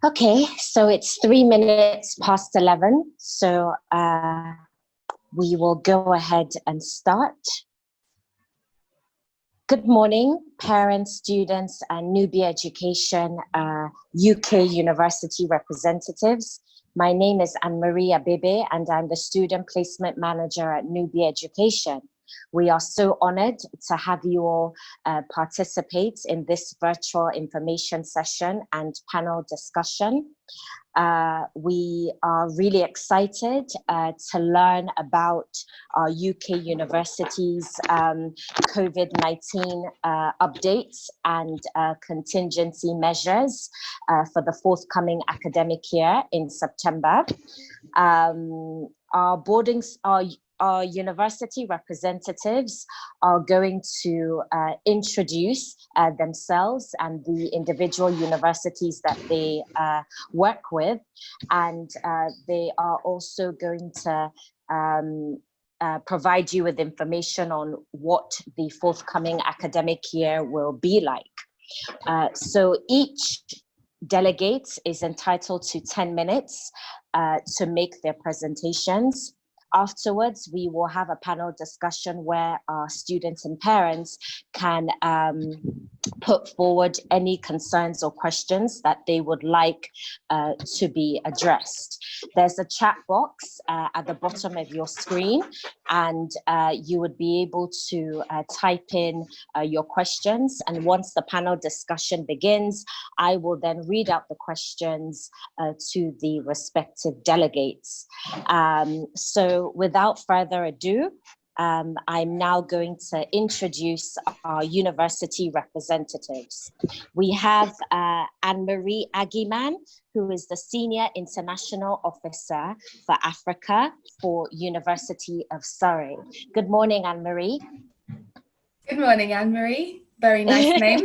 Okay, so it's 3 minutes past 11. So we will go ahead and start. Good morning, parents, students, and Nubi Education UK University representatives. My name is Anne-Marie Abebe, and I'm the Student Placement Manager at Nubi Education. We are so honored to have you all participate in this virtual information session and panel discussion. We are really excited to learn about our UK universities' COVID-19 updates and contingency measures for the forthcoming academic year in September. Our university representatives are going to introduce themselves and the individual universities that they work with, and they are also going to provide you with information on what the forthcoming academic year will be like. So each delegate is entitled to 10 minutes to make their presentations. Afterwards, we will have a panel discussion where our students and parents can put forward any concerns or questions that they would like to be addressed. There's a chat box at the bottom of your screen, and you would be able to type in your questions. And once the panel discussion begins, I will then read out the questions to the respective delegates. So without further ado, I'm now going to introduce our university representatives. We have Anne-Marie Agiman, who is the Senior International Officer for Africa for University of Surrey. Good morning, Anne-Marie. Good morning, Anne-Marie. Very nice name.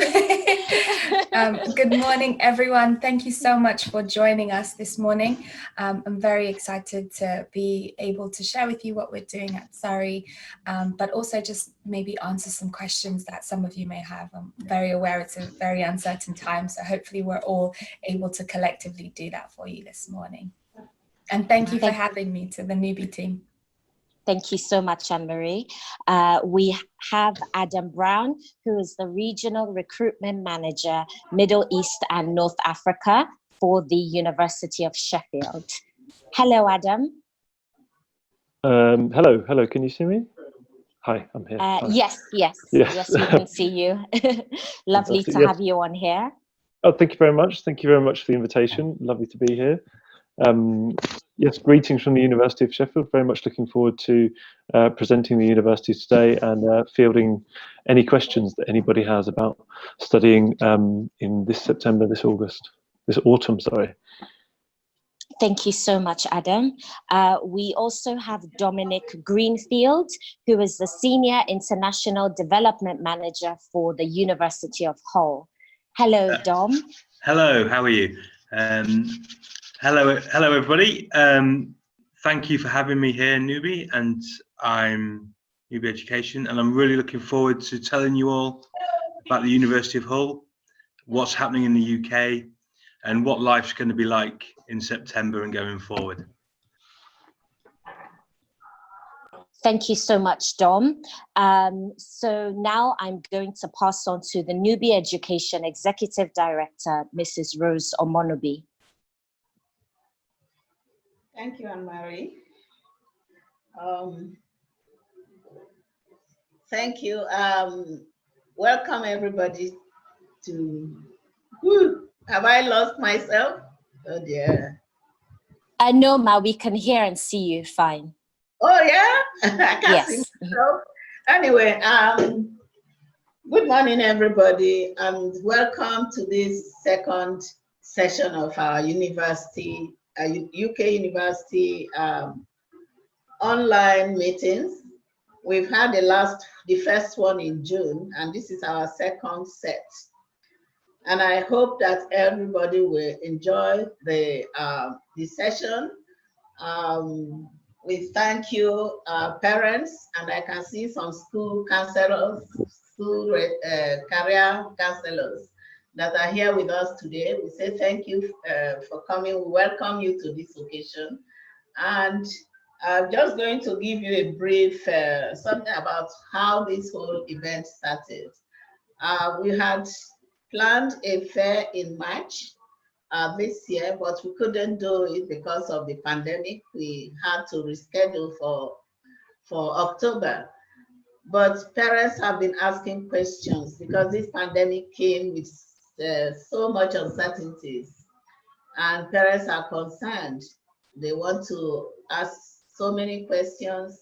Good morning, everyone. Thank you so much for joining us this morning. I'm very excited to be able to share with you what we're doing at Surrey, but also just maybe answer some questions that some of you may have. I'm very aware it's a very uncertain time, so hopefully we're all able to collectively do that for you this morning. And thank you for having me, to the Nubi team. Thank you so much, Anne-Marie. We have Adam Brown, who is the Regional Recruitment Manager, Middle East and North Africa for the University of Sheffield. Hello, Adam. Hello, can you see me? Hi, I'm here. Yes, we can see you. Lovely to have you on here. Oh, thank you very much. Thank you very much for the invitation. Lovely to be here. Yes, greetings from the University of Sheffield. Very much looking forward to presenting the university today and fielding any questions that anybody has about studying in this autumn, sorry. Thank you so much, Adam. We also have Dominic Greenfield, who is the Senior International Development Manager for the University of Hull. Hello, Dom. Hello, how are you? Hello, everybody. Thank you for having me here, Nubi, and I'm Nubi Education, and I'm really looking forward to telling you all about the University of Hull, what's happening in the UK, and what life's going to be like in September and going forward. Thank you so much, Dom. So now I'm going to pass on to the Nubi Education Executive Director, Mrs. Rose Omonobi. Thank you, Anne-Marie. Thank you. Welcome, everybody, to... have I lost myself? Oh, dear. No, Ma, we can hear and see you fine. Oh, yeah? I can't see myself. Anyway, good morning, everybody, and welcome to this second session of our university, UK University online meetings. We've had the first one in June, and this is our second set. And I hope that everybody will enjoy the session. We thank you, parents, and I can see some school counselors, career counselors that are here with us today. We say thank you for coming. We welcome you to this occasion. And I'm just going to give you a brief something about how this whole event started. We had planned a fair in March this year, but we couldn't do it because of the pandemic. We had to reschedule for October. But parents have been asking questions because this pandemic came with so much uncertainties, and parents are concerned. They want to ask so many questions.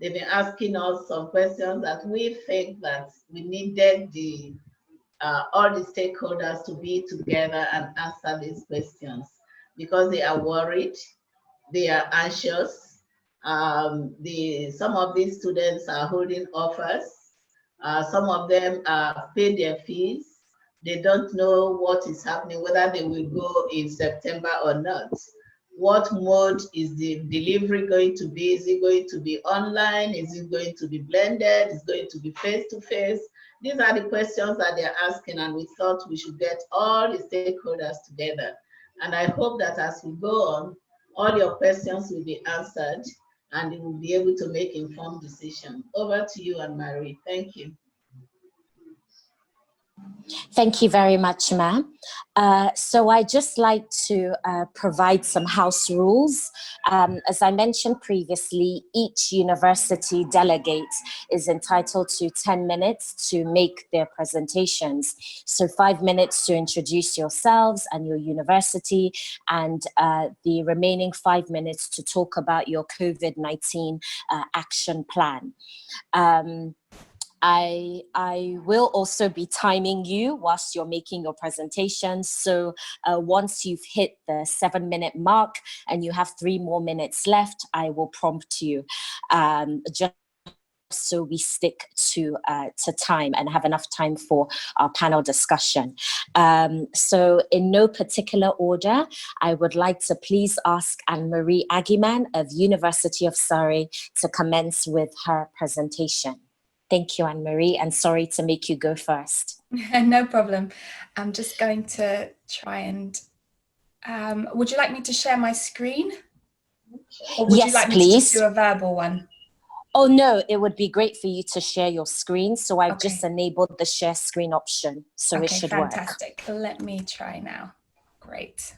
They've been asking us some questions that we think that we needed all the stakeholders to be together and answer these questions because they are worried, they are anxious. Some of these students are holding offers. Some of them paid their fees. They don't know what is happening, whether they will go in September or not. What mode is the delivery going to be? Is it going to be online? Is it going to be blended? Is it going to be face-to-face? These are the questions that they're asking, and we thought we should get all the stakeholders together. And I hope that as we go on, all your questions will be answered and you will be able to make informed decisions. Over to you, Anne-Marie. Thank you. Thank you very much, ma'am. So I just like to provide some house rules. As I mentioned previously, each university delegate is entitled to 10 minutes to make their presentations. So 5 minutes to introduce yourselves and your university, and the remaining 5 minutes to talk about your COVID-19 action plan. I will also be timing you whilst you're making your presentation. So once you've hit the 7-minute mark and you have 3 more minutes left, I will prompt you just so we stick to time and have enough time for our panel discussion. So in no particular order, I would like to please ask Anne-Marie Agiman of University of Surrey to commence with her presentation. Thank you, Anne-Marie, and sorry to make you go first. No problem. I'm just going to try and, would you like me to share my screen? Or would Yes, you like me please. to just do a verbal one? Oh, no, it would be great for you to share your screen. So I've just enabled the share screen option, so it should work. Fantastic. Let me try now. Great.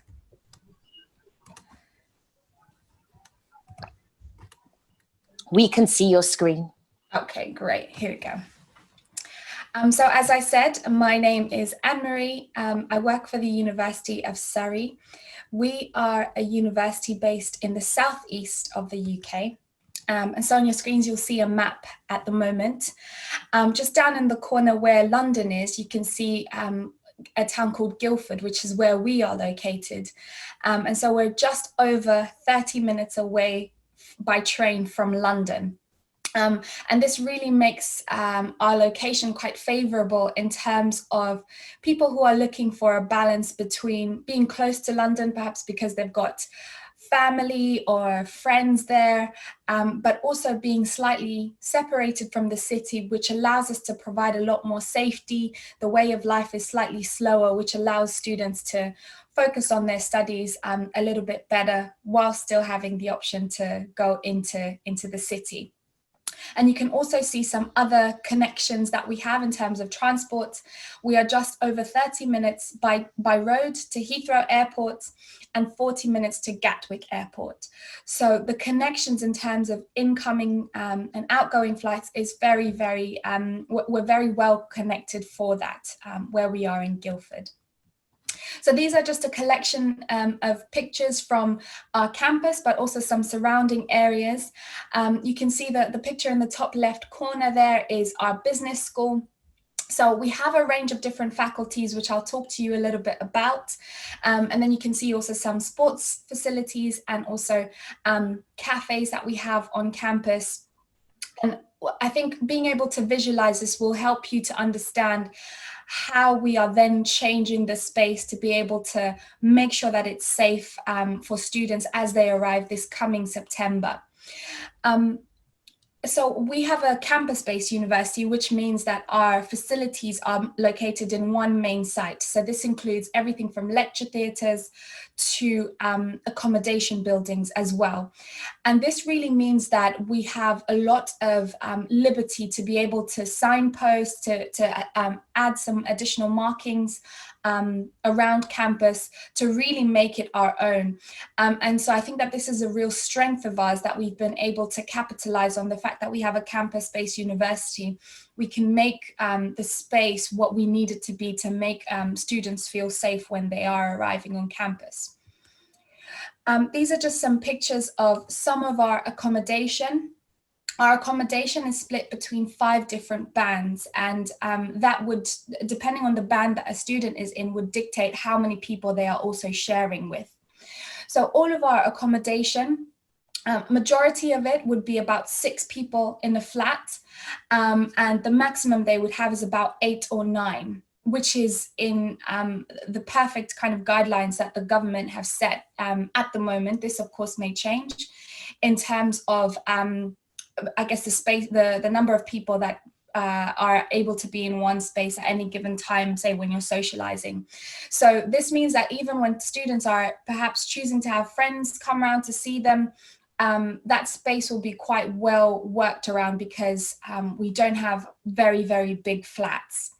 We can see your screen. Okay, great. Here we go. So as I said, my name is Anne-Marie. I work for the University of Surrey. We are a university based in the southeast of the UK. And so on your screens, you'll see a map at the moment. Just down in the corner where London is, you can see a town called Guildford, which is where we are located. And so we're just over 30 minutes away by train from London. And this really makes our location quite favorable in terms of people who are looking for a balance between being close to London, perhaps because they've got family or friends there, but also being slightly separated from the city, which allows us to provide a lot more safety. The way of life is slightly slower, which allows students to focus on their studies a little bit better while still having the option to go into the city. And you can also see some other connections that we have in terms of transport. We are just over 30 minutes by road to Heathrow Airport and 40 minutes to Gatwick Airport. So the connections in terms of incoming and outgoing flights is very, very, we're very well connected for that where we are in Guildford. So these are just a collection of pictures from our campus, but also some surrounding areas. You can see that the picture in the top left corner there is our business school. So we have a range of different faculties, which I'll talk to you a little bit about. And then you can see also some sports facilities and also cafes that we have on campus. And I think being able to visualize this will help you to understand how we are then changing the space to be able to make sure that it's safe for students as they arrive this coming September. So we have a campus-based university, which means that our facilities are located in one main site. So this includes everything from lecture theatres to accommodation buildings as well. And this really means that we have a lot of liberty to be able to signpost, to add some additional markings around campus to really make it our own. And so I think that this is a real strength of ours, that we've been able to capitalize on the fact that we have a campus-based university. We can make the space what we need it to be to make students feel safe when they are arriving on campus. These are just some pictures of some of our accommodation. Our accommodation is split between 5 different bands, and that would, depending on the band that a student is in, would dictate how many people they are also sharing with. So all of our accommodation, majority of it would be about 6 people in a flat, and the maximum they would have is about 8 or 9, which is in the perfect kind of guidelines that the government have set at the moment. This of course may change in terms of I guess the space, the number of people that are able to be in one space at any given time, say when you're socializing. So this means that even when students are perhaps choosing to have friends come around to see them, that space will be quite well worked around, because we don't have very, very big flats.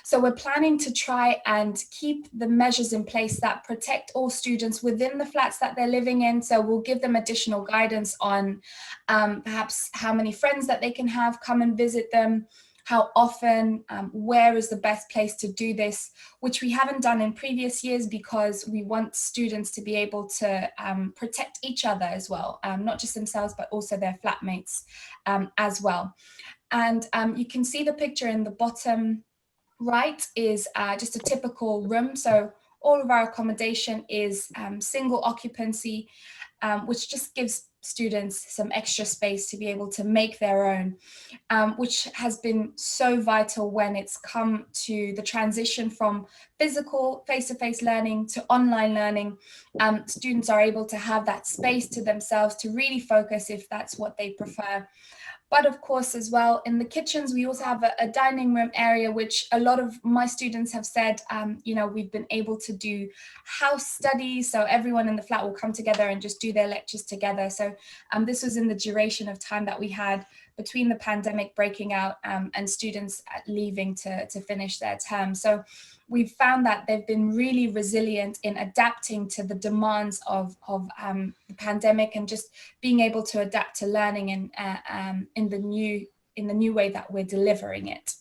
So we're planning to try and keep the measures in place that protect all students within the flats that they're living in. So we'll give them additional guidance on perhaps how many friends that they can have come and visit them, how often, where is the best place to do this, which we haven't done in previous years, because we want students to be able to protect each other as well, not just themselves, but also their flatmates as well. And you can see the picture in the bottom right is just a typical room. So all of our accommodation is single occupancy, which just gives students some extra space to be able to make their own, which has been so vital when it's come to the transition from physical face-to-face learning to online learning. Students are able to have that space to themselves to really focus if that's what they prefer. But of course, as well, in the kitchens, we also have a dining room area, which a lot of my students have said, you know, we've been able to do house studies. So everyone in the flat will come together and just do their lectures together. So this was in the duration of time that we had between the pandemic breaking out and students leaving to finish their term. So we've found that they've been really resilient in adapting to the demands of the pandemic, and just being able to adapt to learning in the new way that we're delivering it.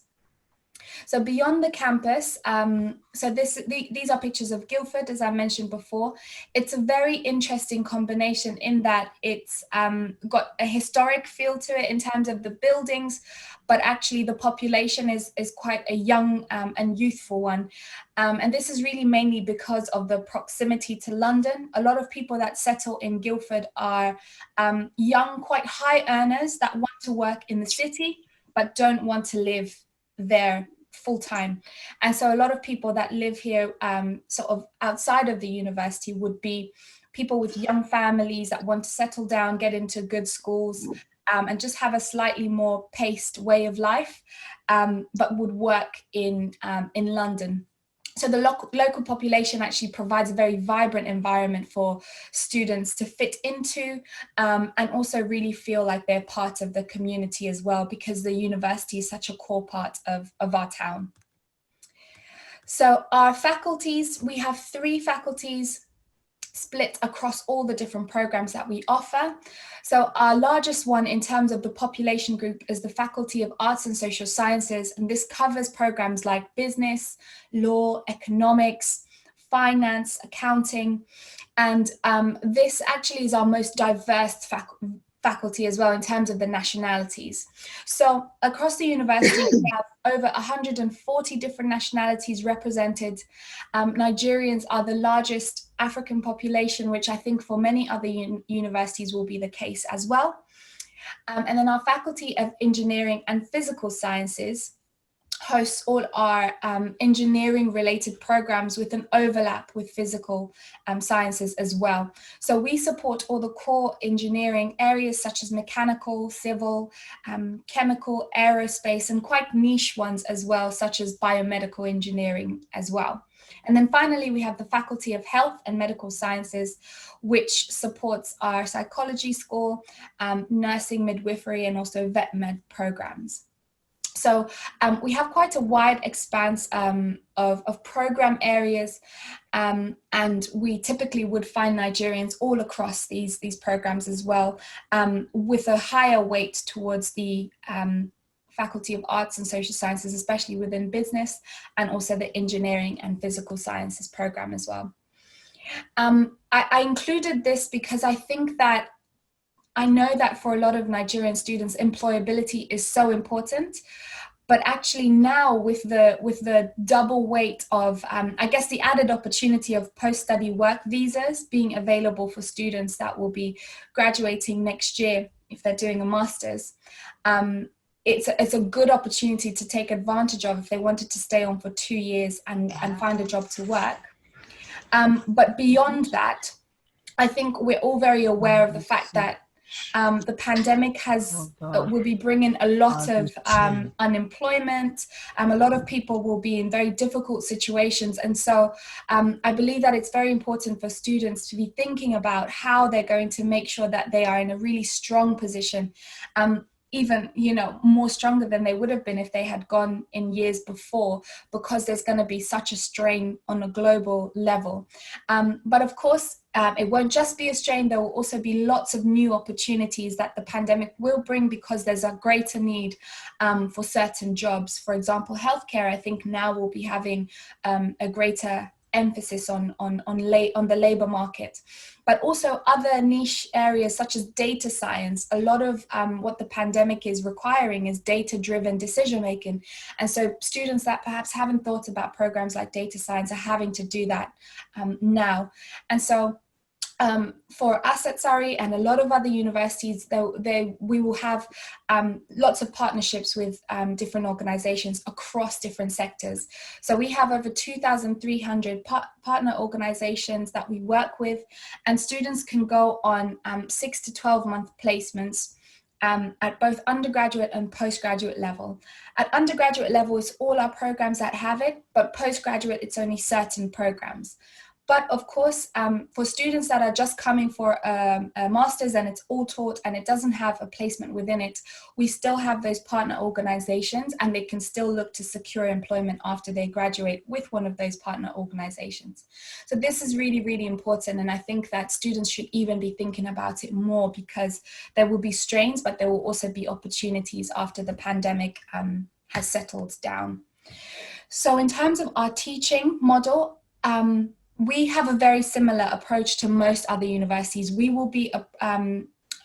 So beyond the campus, these are pictures of Guildford, as I mentioned before. It's a very interesting combination in that it's got a historic feel to it in terms of the buildings, but actually the population is quite a young and youthful one. And this is really mainly because of the proximity to London. A lot of people that settle in Guildford are young, quite high earners that want to work in the city, but don't want to live there full time. And so a lot of people that live here sort of outside of the university would be people with young families that want to settle down, get into good schools, and just have a slightly more paced way of life, but would work in London. So the local population actually provides a very vibrant environment for students to fit into, and also really feel like they're part of the community as well, because the university is such a core part of our town. So our faculties, we have 3 faculties split across all the different programs that we offer. So our largest one in terms of the population group is the Faculty of Arts and Social Sciences, and this covers programs like business, law, economics, finance, accounting, and this actually is our most diverse faculty as well in terms of the nationalities. So across the university, we have over 140 different nationalities represented. Nigerians are the largest African population, which I think for many other universities will be the case as well. And then our Faculty of Engineering and Physical Sciences, hosts all our engineering related programs with an overlap with physical sciences as well. So we support all the core engineering areas such as mechanical, civil, chemical, aerospace, and quite niche ones as well, such as biomedical engineering as well. And then finally, we have the Faculty of Health and Medical Sciences, which supports our psychology school, nursing, midwifery, and also vet med programs. So we have quite a wide expanse of program areas, and we typically would find Nigerians all across these programs as well, with a higher weight towards the Faculty of Arts and Social Sciences, especially within business, and also the Engineering and Physical Sciences program as well. I included this because I know that for a lot of Nigerian students, employability is so important, but actually now with the double weight of, I guess, the added opportunity of post-study work visas being available for students that will be graduating next year if they're doing a master's, it's a good opportunity to take advantage of if they wanted to stay on for 2 years and find a job to work. But beyond that, I think we're all very aware of the fact that the pandemic will be bringing a lot of unemployment. A lot of people will be in very difficult situations. And so I believe that it's very important for students to be thinking about how they're going to make sure that they are in a really strong position, even, more stronger than they would have been if they had gone in years before, because there's going to be such a strain on a global level. But of course, it won't just be a strain. There will also be lots of new opportunities that the pandemic will bring, because there's a greater need for certain jobs. For example, healthcare, I think now will be having a greater emphasis on the labor market, but also other niche areas such as data science. A lot of what the pandemic is requiring is data-driven decision making, and so students that perhaps haven't thought about programs like data science are having to do that now. And so for us at Surrey and a lot of other universities, we will have lots of partnerships with different organizations across different sectors. So we have over 2,300 partner organizations that we work with, and students can go on 6 to 12 month placements at both undergraduate and postgraduate level. At undergraduate level, it's all our programs that have it, but postgraduate, it's only certain programs. But of course, for students that are just coming for a master's and it's all taught and it doesn't have a placement within it, we still have those partner organizations, and they can still look to secure employment after they graduate with one of those partner organizations. So this is really, really important. And I think that students should even be thinking about it more, because there will be strains, but there will also be opportunities after the pandemic has settled down. So in terms of our teaching model, we have a very similar approach to most other universities. We will be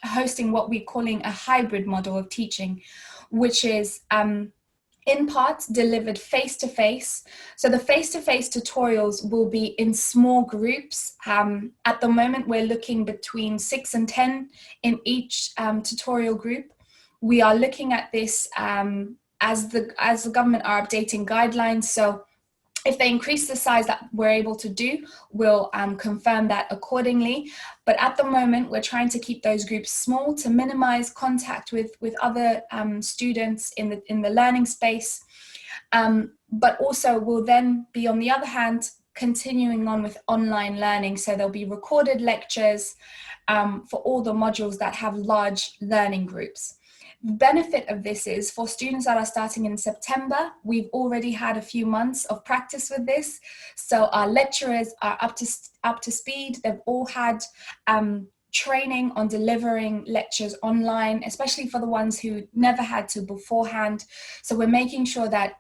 hosting what we're calling a hybrid model of teaching, which is in part delivered face-to-face. So the face-to-face tutorials will be in small groups. At the moment, we're looking between 6 and 10 in each tutorial group. We are looking at this as the government are updating guidelines. So if they increase the size that we're able to do, we'll confirm that accordingly. But at the moment, we're trying to keep those groups small to minimize contact with other students in the learning space. But also we'll then be, on the other hand, continuing on with online learning. So there'll be recorded lectures for all the modules that have large learning groups. The benefit of this is for students that are starting in September, we've already had a few months of practice with this. So our lecturers are up to speed. They've all had training on delivering lectures online, especially for the ones who never had to beforehand. So we're making sure that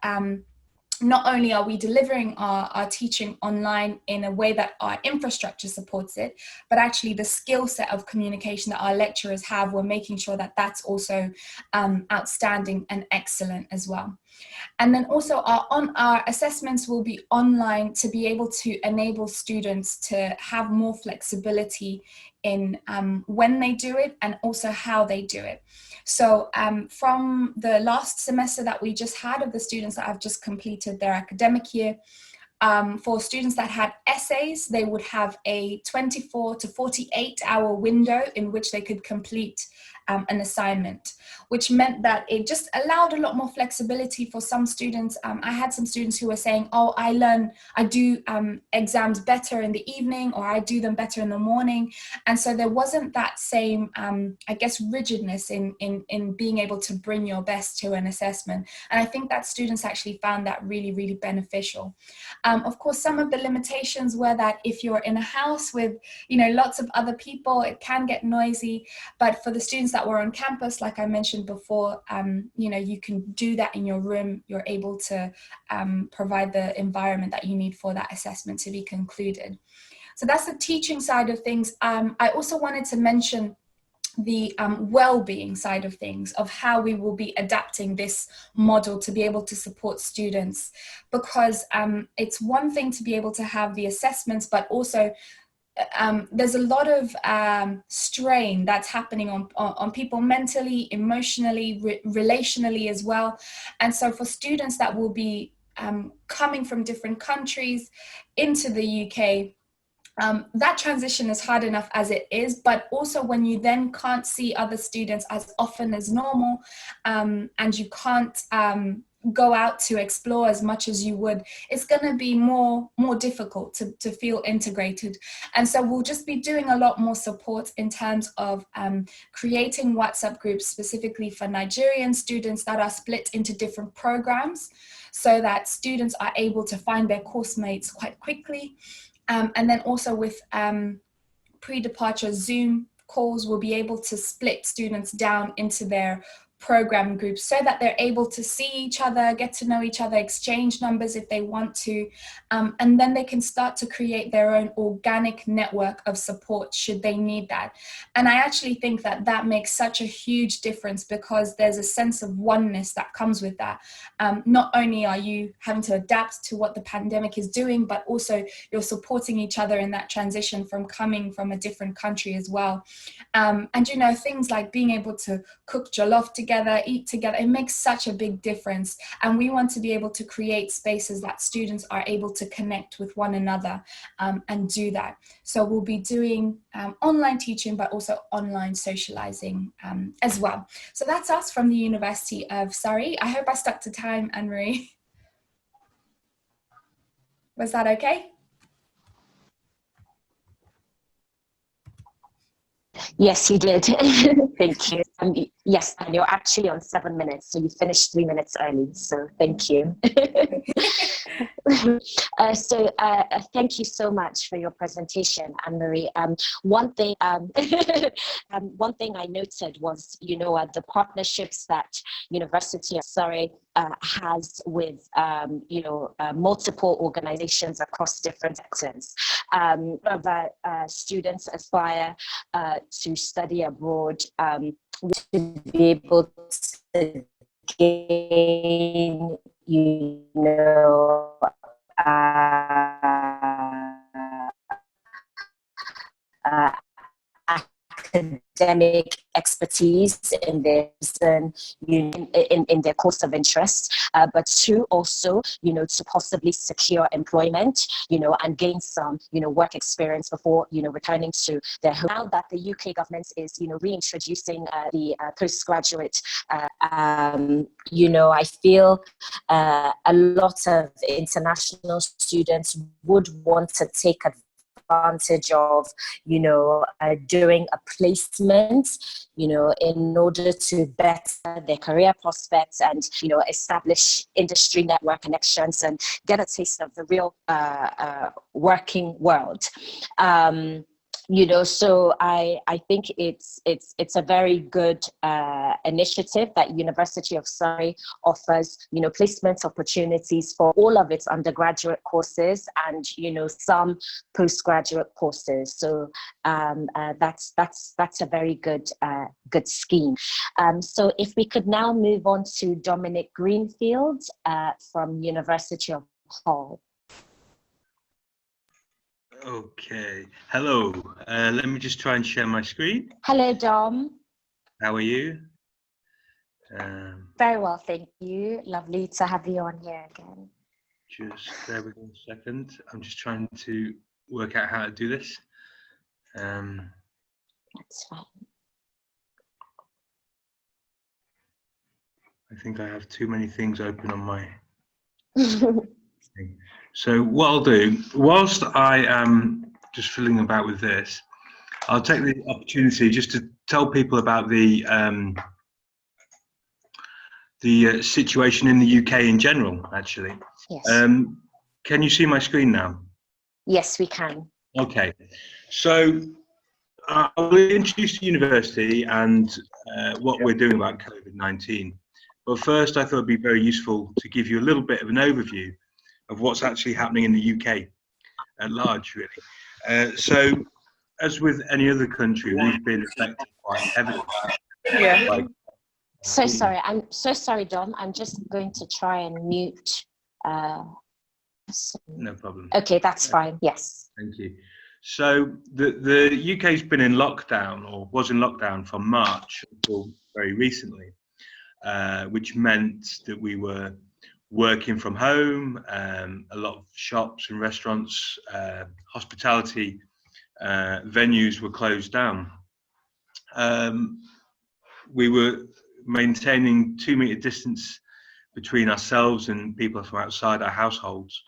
not only are we delivering our teaching online in a way that our infrastructure supports it, but actually the skill set of communication that our lecturers have, we're making sure that that's also outstanding and excellent as well. And then also our assessments will be online to be able to enable students to have more flexibility in when they do it and also how they do it. So from the last semester that we just had of the students that have just completed their academic year, for students that had essays, they would have a 24 to 48 hour window in which they could complete an assignment, which meant that it just allowed a lot more flexibility for some students. I had some students who were saying, oh, I do exams better in the evening, or I do them better in the morning. And so there wasn't that same, I guess, rigidness in being able to bring your best to an assessment. And I think that students actually found that really, really beneficial. Of course, some of the limitations were that if you're in a house with, lots of other people, it can get noisy. But for the students that were on campus, like I mentioned before, you can do that in your room. You're able to provide the environment that you need for that assessment to be concluded. So that's the teaching side of things. I also wanted to mention the well-being side of things, of how we will be adapting this model to be able to support students, because it's one thing to be able to have the assessments, but also there's a lot of strain that's happening on people mentally, emotionally, relationally as well. And so for students that will be coming from different countries into the UK, that transition is hard enough as it is, but also when you then can't see other students as often as normal, and you can't go out to explore as much as you would, it's going to be more difficult to feel integrated. And so we'll just be doing a lot more support in terms of creating WhatsApp groups specifically for Nigerian students that are split into different programs, so that students are able to find their course mates quite quickly. And then also with pre-departure Zoom calls, we'll be able to split students down into their program groups so that they're able to see each other, get to know each other, exchange numbers if they want to, and then they can start to create their own organic network of support should they need that. And I actually think that that makes such a huge difference, because there's a sense of oneness that comes with that. Not only are you having to adapt to what the pandemic is doing, but also you're supporting each other in that transition from coming from a different country as well. And things like being able to cook jollof together, eat together, it makes such a big difference. And we want to be able to create spaces that students are able to connect with one another and do that. So we'll be doing online teaching, but also online socializing as well. So that's us from the University of Surrey. I hope I stuck to time, Anne-Marie. Was that okay? Yes, you did. Thank you. Yes, and you're actually on 7 minutes, so you finished 3 minutes early. So thank you. Thank you so much for your presentation, Anne-Marie. One thing I noted was, the partnerships that University of Surrey has with, multiple organizations across different sectors. Students aspire to study abroad, to be able to gain, academic expertise in their in their course of interest, but to also to possibly secure employment, and gain some work experience before returning to their home. Now that the UK government is reintroducing the postgraduate, I feel a lot of international students would want to take advantage of doing a placement in order to better their career prospects and establish industry network connections and get a taste of the real working world. So I think it's a very good initiative that University of Surrey offers, placement opportunities for all of its undergraduate courses and, some postgraduate courses. So that's a very good scheme. So if we could now move on to Dominic Greenfield from University of Hull. Okay, hello. Let me just try and share my screen. Hello, Dom. How are you? Very well, thank you. Lovely to have you on here again. Just bear with me a second. I'm just trying to work out how to do this. That's fine. I think I have too many things open on my thing. So what I'll do, whilst I am just fiddling about with this, I'll take the opportunity just to tell people about the situation in the UK in general, actually. Yes. Can you see my screen now? Yes, we can. Okay. So I'll introduce the university and what we're doing about COVID-19. But first, I thought it'd be very useful to give you a little bit of an overview of what's actually happening in the UK at large, really. So, as with any other country, we've been affected quite heavily. Yeah. So sorry. I'm so sorry, Dom. I'm just going to try and mute. No problem. Okay, that's fine. Yes. Thank you. So the UK's been in lockdown, or was in lockdown from March until very recently, which meant that we were working from home. A lot of shops and restaurants, hospitality venues were closed down. We were maintaining 2-meter distance between ourselves and people from outside our households,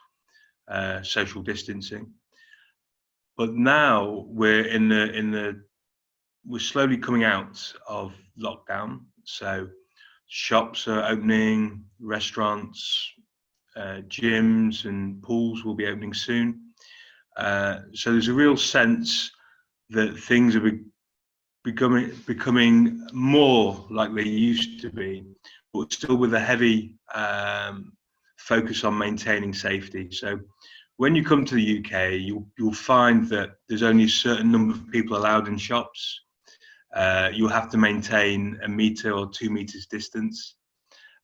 social distancing. But now we're we're slowly coming out of lockdown. So shops are opening, restaurants, gyms and pools will be opening soon. So there's a real sense that things are becoming more like they used to be, but still with a heavy focus on maintaining safety. So when you come to the UK, you'll find that there's only a certain number of people allowed in shops. You'll have to maintain 1 meter or 2 meters distance.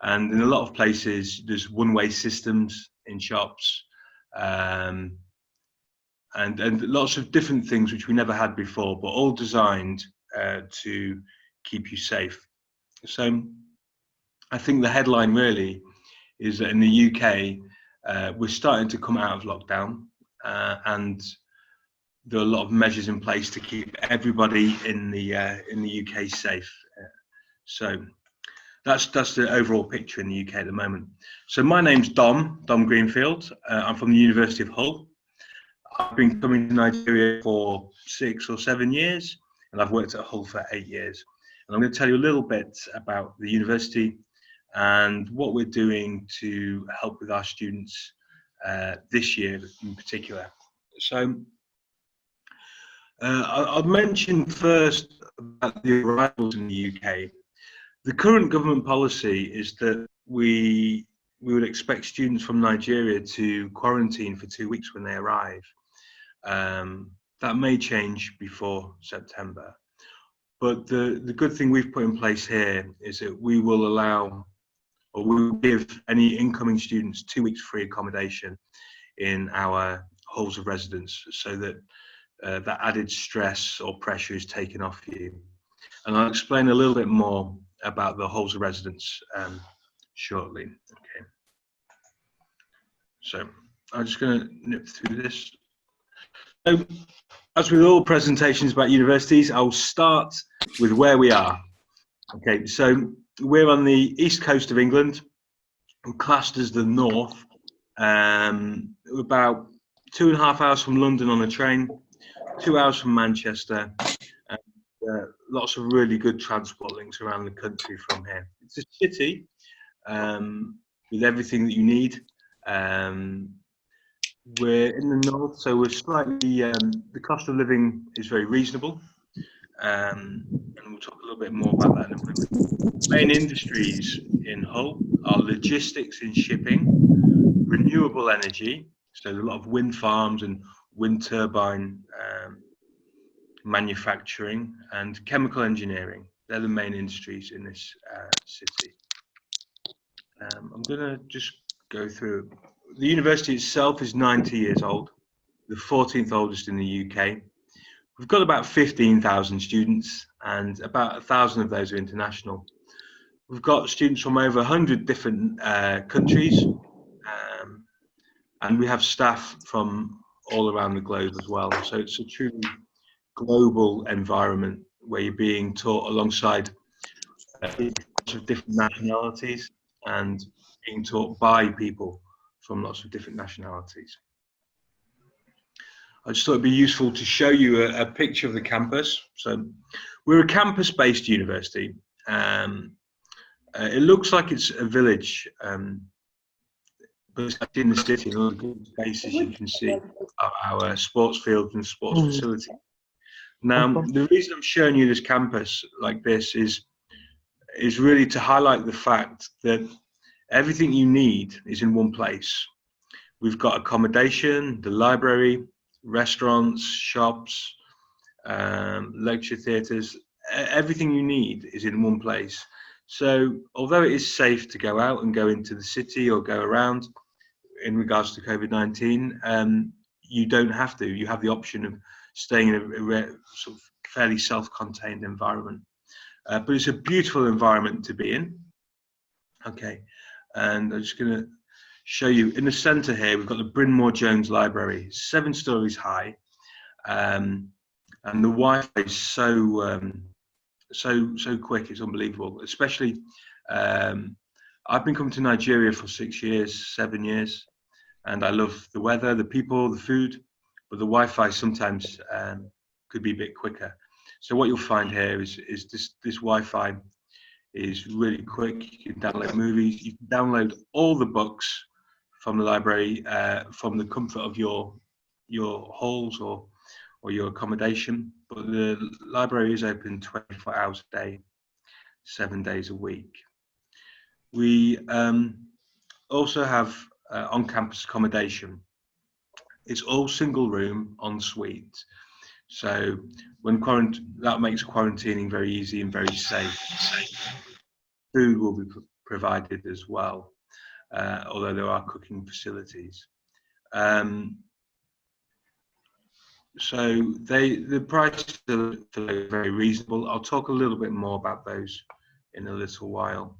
And in a lot of places, there's one-way systems in shops, and lots of different things which we never had before, but all designed to keep you safe. So I think the headline really is that in the UK, we're starting to come out of lockdown, and there are a lot of measures in place to keep everybody in the UK safe. So that's the overall picture in the UK at the moment. So my name's Dom Greenfield. I'm from the University of Hull. I've been coming to Nigeria for 6 or 7 years, and I've worked at Hull for 8 years. And I'm going to tell you a little bit about the university and what we're doing to help with our students this year in particular. So I'll mention first about the arrivals in the UK. The current government policy is that we would expect students from Nigeria to quarantine for 2 weeks when they arrive. That may change before September. But the good thing we've put in place here is that we will allow, or we will give any incoming students 2 weeks free accommodation in our halls of residence, so that that added stress or pressure is taken off you. And I'll explain a little bit more about the halls of residence shortly. Okay. So I'm just going to nip through this. So, as with all presentations about universities, I'll start with where we are. Okay, so we're on the east coast of England. We're classed as the north. We're about 2.5 hours from London on a train, 2 hours from Manchester, and lots of really good transport links around the country from here. It's a city with everything that you need. We're in the north, so we're slightly, the cost of living is very reasonable. And we'll talk a little bit more about that in a moment. Main industries in Hull are logistics in shipping, renewable energy, so a lot of wind farms and wind turbine manufacturing, and chemical engineering. They're the main industries in this city. I'm going to just go through. The university itself is 90 years old, the 14th oldest in the UK. We've got about 15,000 students, and about 1,000 of those are international. We've got students from over 100 different countries, and we have staff from all around the globe as well. So it's a truly global environment where you're being taught alongside lots of different nationalities and being taught by people from lots of different nationalities. I just thought it'd be useful to show you a picture of the campus. So we're a campus-based university. It looks like it's a village, but it's actually in the city. And all the good spaces you can see are our sports fields and sports facilities. Now, the reason I'm showing you this campus like this is really to highlight the fact that everything you need is in one place. We've got accommodation, the library, restaurants, shops, lecture theatres. Everything you need is in one place. So although it is safe to go out and go into the city or go around in regards to COVID-19, you don't have to. You have the option of staying in a sort of fairly self-contained environment. But it's a beautiful environment to be in. Okay, and I'm just going to show you in the centre here. We've got the Bryn Mawr Jones Library, 7 stories high, and the Wi-Fi is so quick. It's unbelievable. Especially, I've been coming to Nigeria for 7 years, and I love the weather, the people, the food, but the Wi-Fi sometimes could be a bit quicker. So what you'll find here is this Wi-Fi is really quick. You can download movies. You can download all the books from the library from the comfort of your halls or your accommodation. But the library is open 24 hours a day, 7 days a week. We also have on-campus accommodation. It's all single room en suite. So that makes quarantining very easy and very safe. Food will be provided as well, although there are cooking facilities. So the prices are very reasonable. I'll talk a little bit more about those in a little while.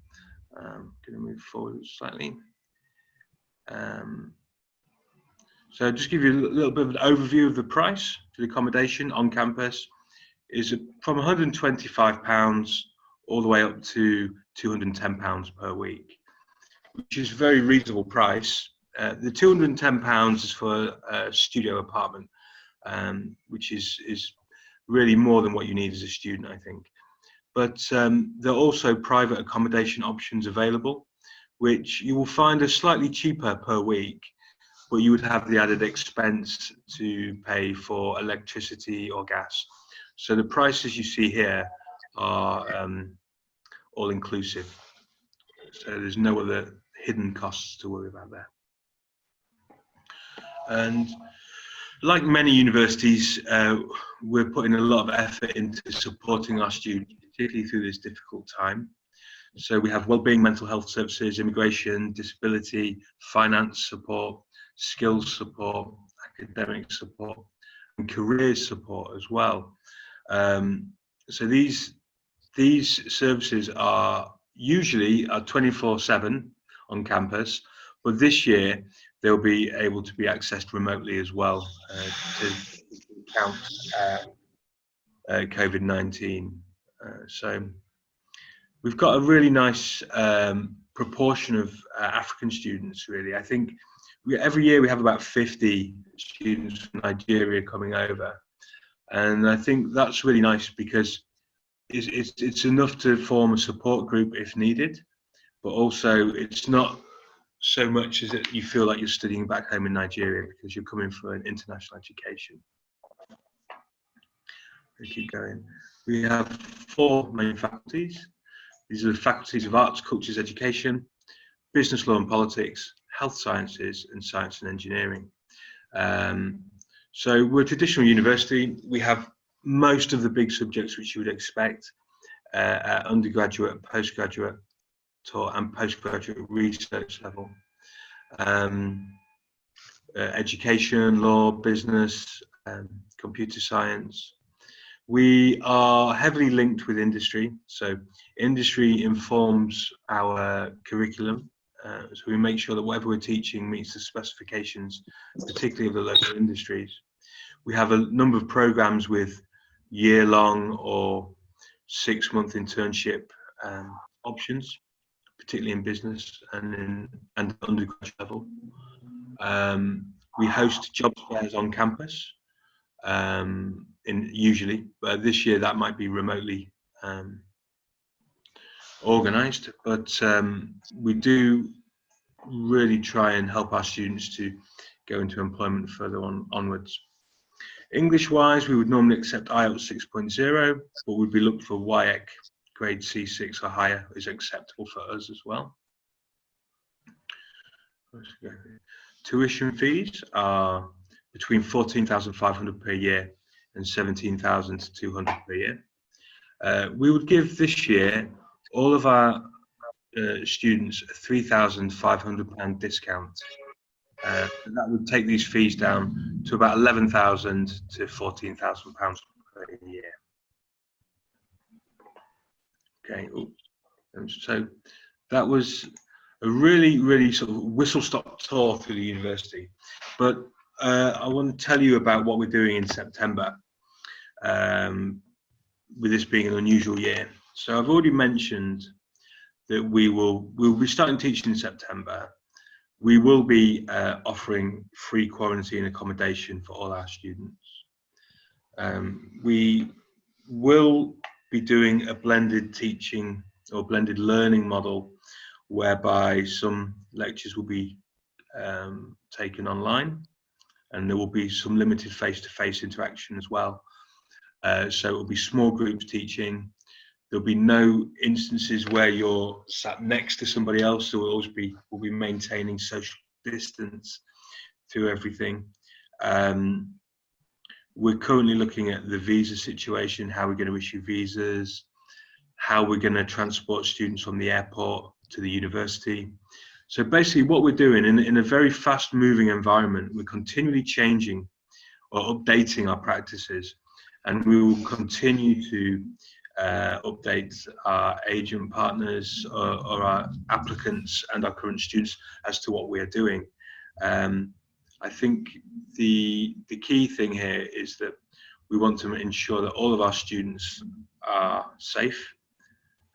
I'm going to move forward slightly. So just give you a little bit of an overview of the price for the accommodation on campus is from £125 all the way up to £210 per week, which is a very reasonable price. The £210 is for a studio apartment, which is really more than what you need as a student, I think. But there are also private accommodation options available, which you will find are slightly cheaper per week, but you would have the added expense to pay for electricity or gas. So the prices you see here are all inclusive. So there's no other hidden costs to worry about there. And like many universities, we're putting a lot of effort into supporting our students, particularly through this difficult time. So we have wellbeing, mental health services, immigration, disability, finance support, skills support, academic support, and careers support as well. So these services are usually 24/7 on campus, but this year they'll be able to be accessed remotely as well to count COVID-19. So we've got a really nice proportion of African students, really. I think every year we have about 50 students from Nigeria coming over. And I think that's really nice because it's enough to form a support group if needed, but also it's not so much as that you feel like you're studying back home in Nigeria because you're coming for an international education. We keep going. We have 4 main faculties. These are the faculties of Arts, Cultures, Education, Business Law and Politics, Health Sciences, and Science and Engineering. So we're a traditional university. We have most of the big subjects which you would expect at undergraduate, postgraduate, and postgraduate research level. Education, law, business, computer science. We are heavily linked with industry, so industry informs our curriculum. So we make sure that whatever we're teaching meets the specifications, particularly of the local industries. We have a number of programs with year-long or 6-month internship options, particularly in business and undergraduate level. We host job fairs on campus, usually, but this year that might be remotely organised. But we do really try and help our students to go into employment further onwards. English-wise, we would normally accept IELTS 6.0, but we'd be looked for WIEC grade C6 or higher is acceptable for us as well. Tuition fees are between 14,500 per year and 17,200 per year. We would give this year all of our students a £3,500 discount. That would take these fees down to about £11,000 to £14,000 per year. Okay, so that was a really sort of whistle-stop tour through the university. But I want to tell you about what we're doing in September, with this being an unusual year. So I've already mentioned that we'll be starting teaching in September. We will be offering free quarantine accommodation for all our students. We will be doing a blended teaching or blended learning model, whereby some lectures will be taken online, and there will be some limited face-to-face interaction as well. So it will be small groups teaching. There'll be no instances where you're sat next to somebody else. So we'll be maintaining social distance through everything. We're currently looking at the visa situation, how we're going to issue visas, how we're going to transport students from the airport to the university. So basically what we're doing in a very fast moving environment, we're continually changing or updating our practices, and we will continue to update our agent partners or our applicants and our current students as to what we are doing. I think the key thing here is that we want to ensure that all of our students are safe,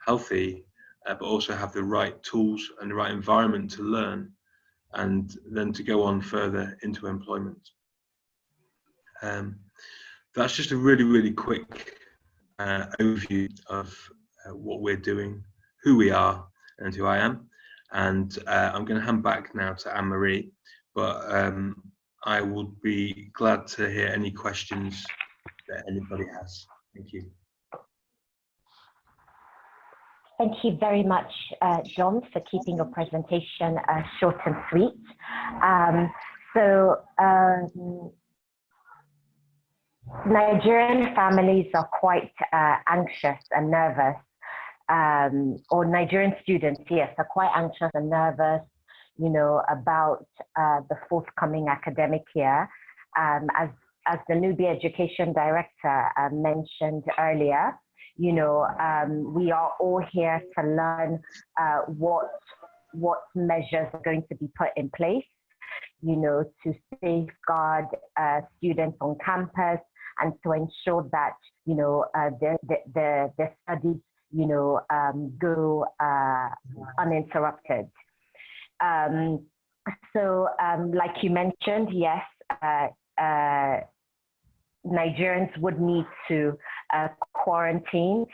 healthy, but also have the right tools and the right environment to learn, and then to go on further into employment. That's just a really quick overview of what we're doing, who we are, and who I am. And I'm going to hand back now to Anne-Marie, but I would be glad to hear any questions that anybody has. Thank you. Thank you very much, John, for keeping your presentation short and sweet. Nigerian families are quite anxious and nervous, or Nigerian students, yes, are quite anxious and nervous, you know, about the forthcoming academic year. As the Nubi Education Director mentioned earlier, you know, we are all here to learn what measures are going to be put in place, you know, to safeguard students on campus and to ensure that, you know, the studies, you know, go uninterrupted. Like you mentioned, yes, Nigerians would need to quarantine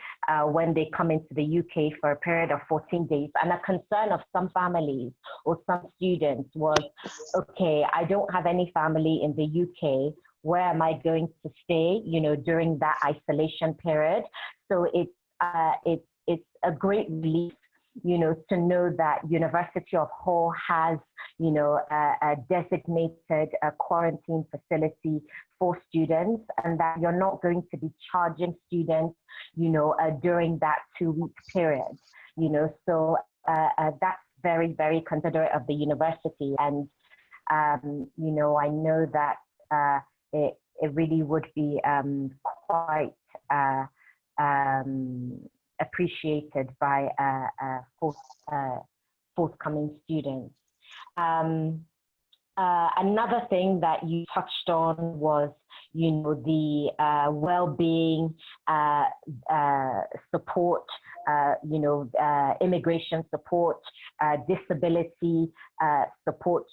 when they come into the UK for a period of 14 days. And a concern of some families or some students was, okay, I don't have any family in the UK. Where am I going to stay, during that isolation period? So it's a great relief, to know that University of Hull has, a designated quarantine facility for students, and that you're not going to be charging students, during that 2-week period, So that's very, very considerate of the university. And, I know that it really would be quite appreciated by forthcoming students. Another thing that you touched on was, the well-being support, immigration support, disability support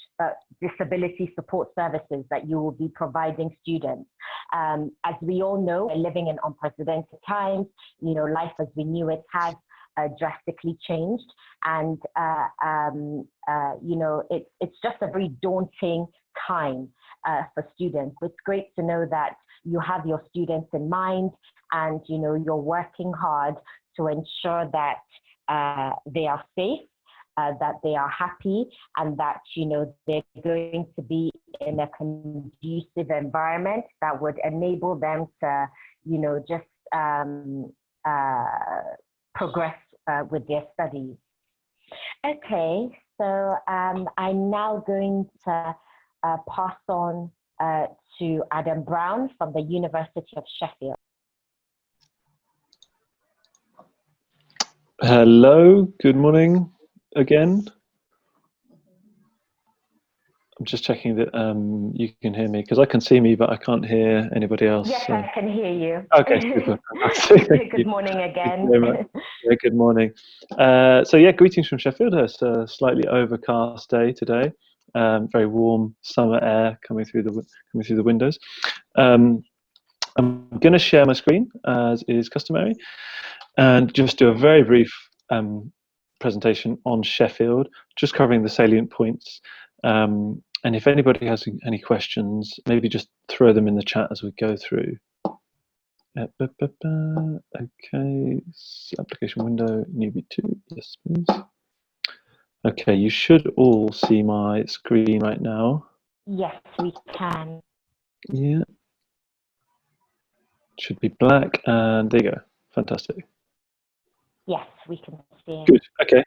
services that you will be providing students. As we all know, we're living in unprecedented times. Life as we knew it has drastically changed, and it's just a very daunting time for students. It's great to know that you have your students in mind, and you're working hard to ensure that they are safe, that they are happy, and that they're going to be in a conducive environment that would enable them to just progress with their studies. Okay, so I'm now going to pass on to Adam Brown from the University of Sheffield. Hello, good morning again. I'm just checking that you can hear me, because I can see me, but I can't hear anybody else. Yes, I can hear you. Okay, super. Fantastic. Good morning again. Yeah, good morning. So yeah, greetings from Sheffield. It's a slightly overcast day today. Very warm summer air coming through the windows. I'm going to share my screen as is customary, and just do a very brief presentation on Sheffield, just covering the salient points. And if anybody has any questions, maybe just throw them in the chat as we go through. Okay, application window, Nubi 2, yes please. Okay, you should all see my screen right now. Yes, we can. Yeah. Should be black, and there you go. Fantastic. Yes, we can see. Good. Okay.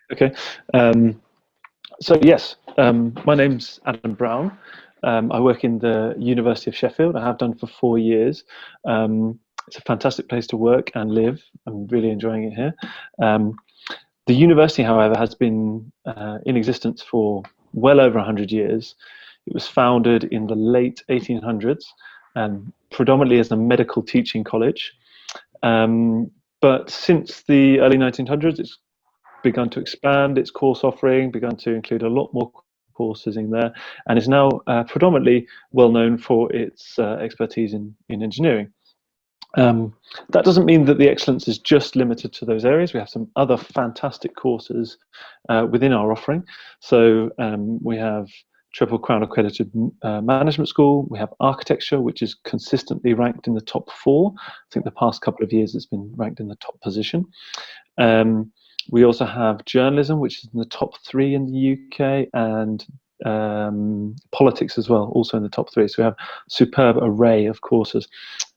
So yes, my name's Adam Brown. I work in the University of Sheffield. I have done for 4 years. It's a fantastic place to work and live. I'm really enjoying it here. The university, however, has been in existence for well over 100 years. It was founded in the late 1800s, predominantly as a medical teaching college. But since the early 1900s, it's begun to expand its course offering, begun to include a lot more courses in there, and is now predominantly well known for its expertise in engineering. That doesn't mean that the excellence is just limited to those areas. We have some other fantastic courses within our offering. So we have Triple Crown accredited management school. We have architecture, which is consistently ranked in the top 4. I think the past couple of years it's been ranked in the top position. We also have journalism, which is in the top 3 in the UK, and politics as well, also in the top 3. So we have a superb array of courses.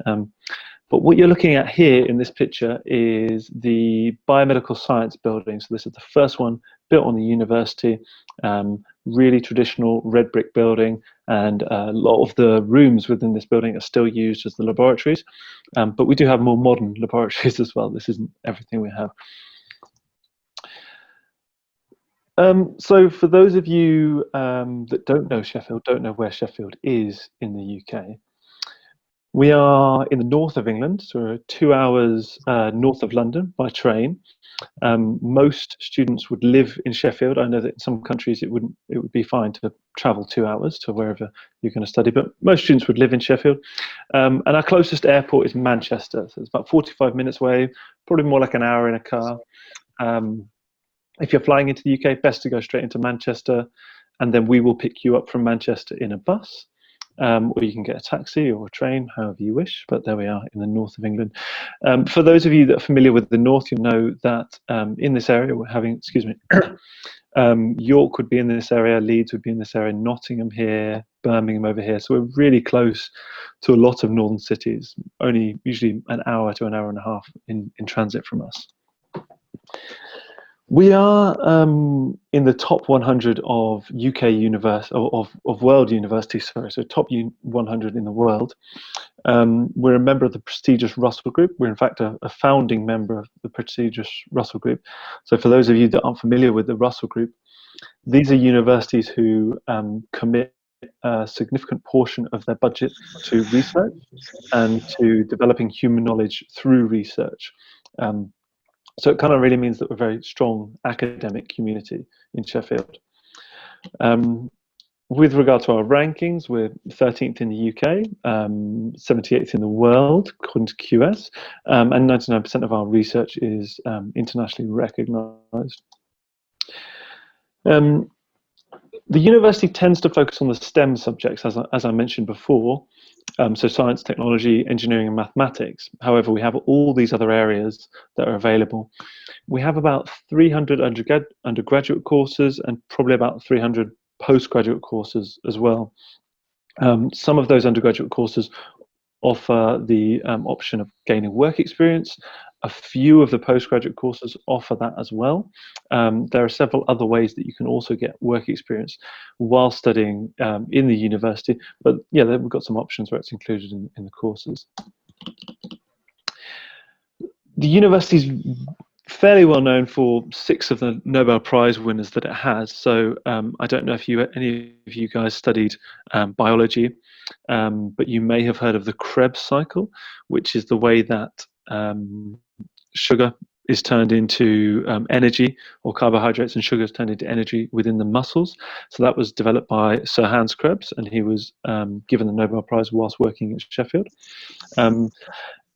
But what you're looking at here in this picture is the biomedical science building. So this is the first one built on the university, really traditional red brick building, and a lot of the rooms within this building are still used as the laboratories. But we do have more modern laboratories as well. This isn't everything we have. So for those of you that don't know Sheffield, don't know where Sheffield is in the UK, We are in the north of England, so we're 2 hours north of London by train. Most students would live in Sheffield. I know that in some countries it would be fine to travel 2 hours to wherever you're going to study, but most students would live in Sheffield. And our closest airport is Manchester, so it's about 45 minutes away, probably more like an hour in a car. If you're flying into the UK, best to go straight into Manchester, and then we will pick you up from Manchester in a bus. Or you can get a taxi or a train, however you wish, but there we are in the north of England. For those of you that are familiar with the north, you'll know that in this area we're having, excuse me, York would be in this area, Leeds would be in this area, Nottingham here, Birmingham over here. So we're really close to a lot of northern cities, only usually an hour to an hour and a half in transit from us. We are in the top 100 of UK university of world universities. Sorry, so top 100 in the world. We're a member of the prestigious Russell Group. We're in fact a founding member of the prestigious Russell Group. So for those of you that aren't familiar with the Russell Group, these are universities who commit a significant portion of their budget to research and to developing human knowledge through research. So it kind of really means that we're a very strong academic community in Sheffield. With regard to our rankings, we're 13th in the UK, 78th in the world, according to QS, and 99% of our research is internationally recognised. The university tends to focus on the STEM subjects, as I mentioned before, so science, technology, engineering and mathematics. However, we have all these other areas that are available. We have about 300 undergraduate courses and probably about 300 postgraduate courses as well. Some of those undergraduate courses offer the option of gaining work experience. A few of the postgraduate courses offer that as well. There are several other ways that you can also get work experience while studying in the university, but yeah, we've got some options where it's included in the courses. The university is fairly well known for 6 of the Nobel Prize winners that it has. So I don't know if any of you guys studied biology, but you may have heard of the Krebs cycle, which is the way that sugar is turned into energy, or carbohydrates and sugar is turned into energy within the muscles. So that was developed by Sir Hans Krebs, and he was given the Nobel Prize whilst working at Sheffield.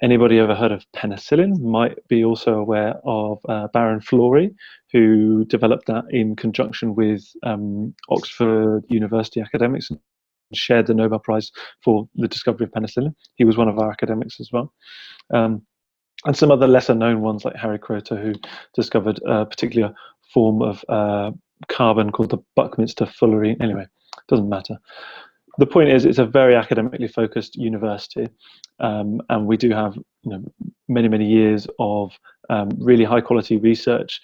Anybody ever heard of penicillin might be also aware of Baron Florey, who developed that in conjunction with Oxford University academics and shared the Nobel Prize for the discovery of penicillin. He was one of our academics as well. And some other lesser known ones like Harry Kroto, who discovered a particular form of carbon called the Buckminster-Fullerene. Anyway, doesn't matter. The point is, it's a very academically focused university, and we do have many years of really high quality research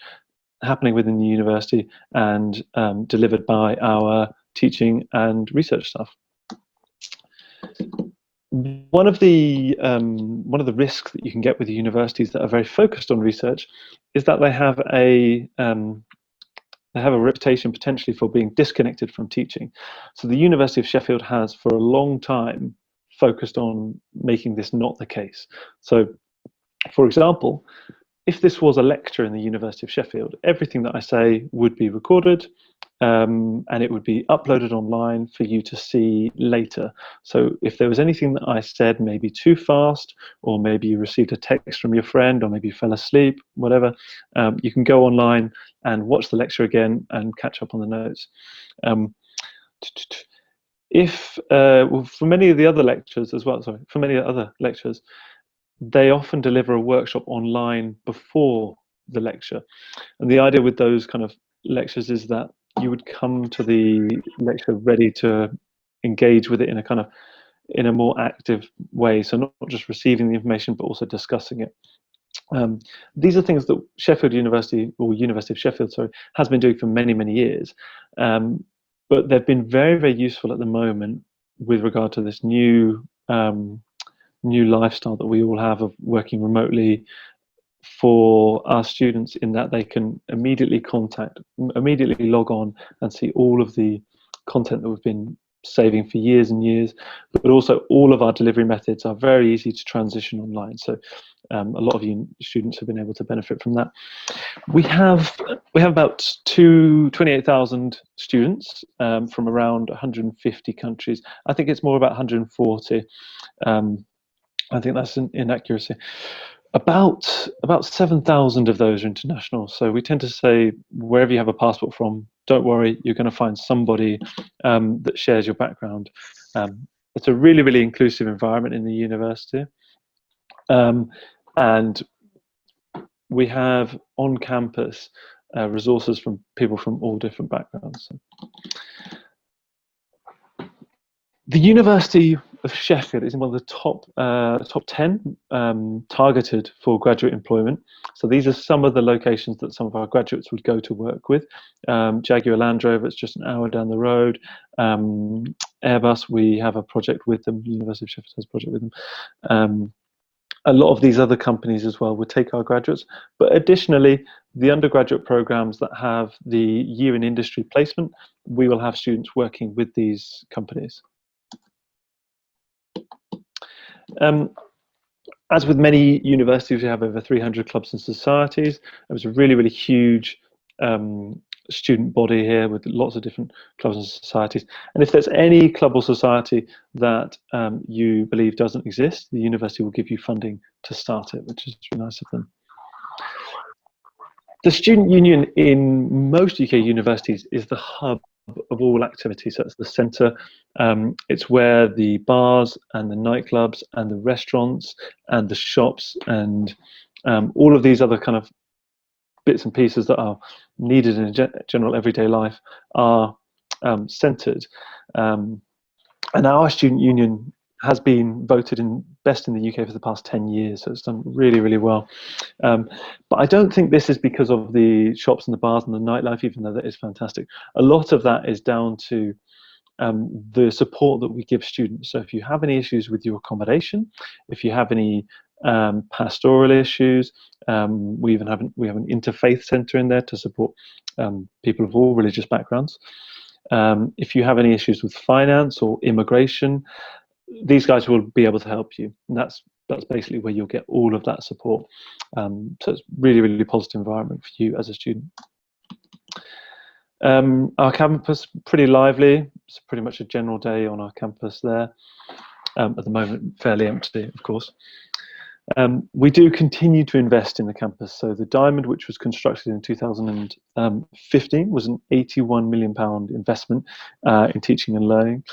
happening within the university and delivered by our teaching and research staff. One of the risks that you can get with the universities that are very focused on research is that they have a reputation potentially for being disconnected from teaching. So the University of Sheffield has for a long time focused on making this not the case. So, for example, if this was a lecture in the University of Sheffield, everything that I say would be recorded and it would be uploaded online for you to see later. So if there was anything that I said maybe too fast, or maybe you received a text from your friend, or maybe you fell asleep, whatever, you can go online and watch the lecture again and catch up on the notes. For many of the other lectures as well, for many other lectures, they often deliver a workshop online before the lecture. And the idea with those kind of lectures is that you would come to the lecture ready to engage with it in a more active way. So not just receiving the information, but also discussing it. These are things that Sheffield University, or University of Sheffield, sorry, has been doing for many years. But they've been very useful at the moment with regard to this new lifestyle that we all have of working remotely for our students, in that they can immediately log on and see all of the content that we've been saving for years and years, but also all of our delivery methods are very easy to transition online. So a lot of you students have been able to benefit from that. We have about 28,000 students from around 150 countries. I think it's more about 140. I think that's an inaccuracy. About 7,000 of those are international. So we tend to say, wherever you have a passport from, don't worry, you're going to find somebody that shares your background. It's a really, really inclusive environment in the university. And we have on campus resources from people from all different backgrounds. The University of Sheffield is in one of the top 10 targeted for graduate employment. So these are some of the locations that some of our graduates would go to work with. Jaguar Land Rover, it's just an hour down the road. Airbus, we have a project with them. The University of Sheffield has a project with them. A lot of these other companies as well would take our graduates, but additionally, the undergraduate programs that have the year in industry placement, we will have students working with these companies. As with many universities, we have over 300 clubs and societies. It was a really, really huge student body here with lots of different clubs and societies. And if there's any club or society that you believe doesn't exist, the university will give you funding to start it, which is really nice of them. The student union in most UK universities is the hub of all activities. So it's the centre. It's where the bars and the nightclubs and the restaurants and the shops and all of these other kind of bits and pieces that are needed in general everyday life are centred. And our student union has been voted in best in the UK for the past 10 years, so it's done really, really well. But I don't think this is because of the shops and the bars and the nightlife, even though that is fantastic. A lot of that is down to the support that we give students. So if you have any issues with your accommodation, if you have any pastoral issues, we have an interfaith centre in there to support people of all religious backgrounds. If you have any issues with finance or immigration, these guys will be able to help you. And that's basically where you'll get all of that support. So it's really, really positive environment for you as a student. Our campus, pretty lively. It's pretty much a general day on our campus there. At the moment, fairly empty, of course. We do continue to invest in the campus. So the Diamond, which was constructed in 2015, was an £81 million investment in teaching and learning.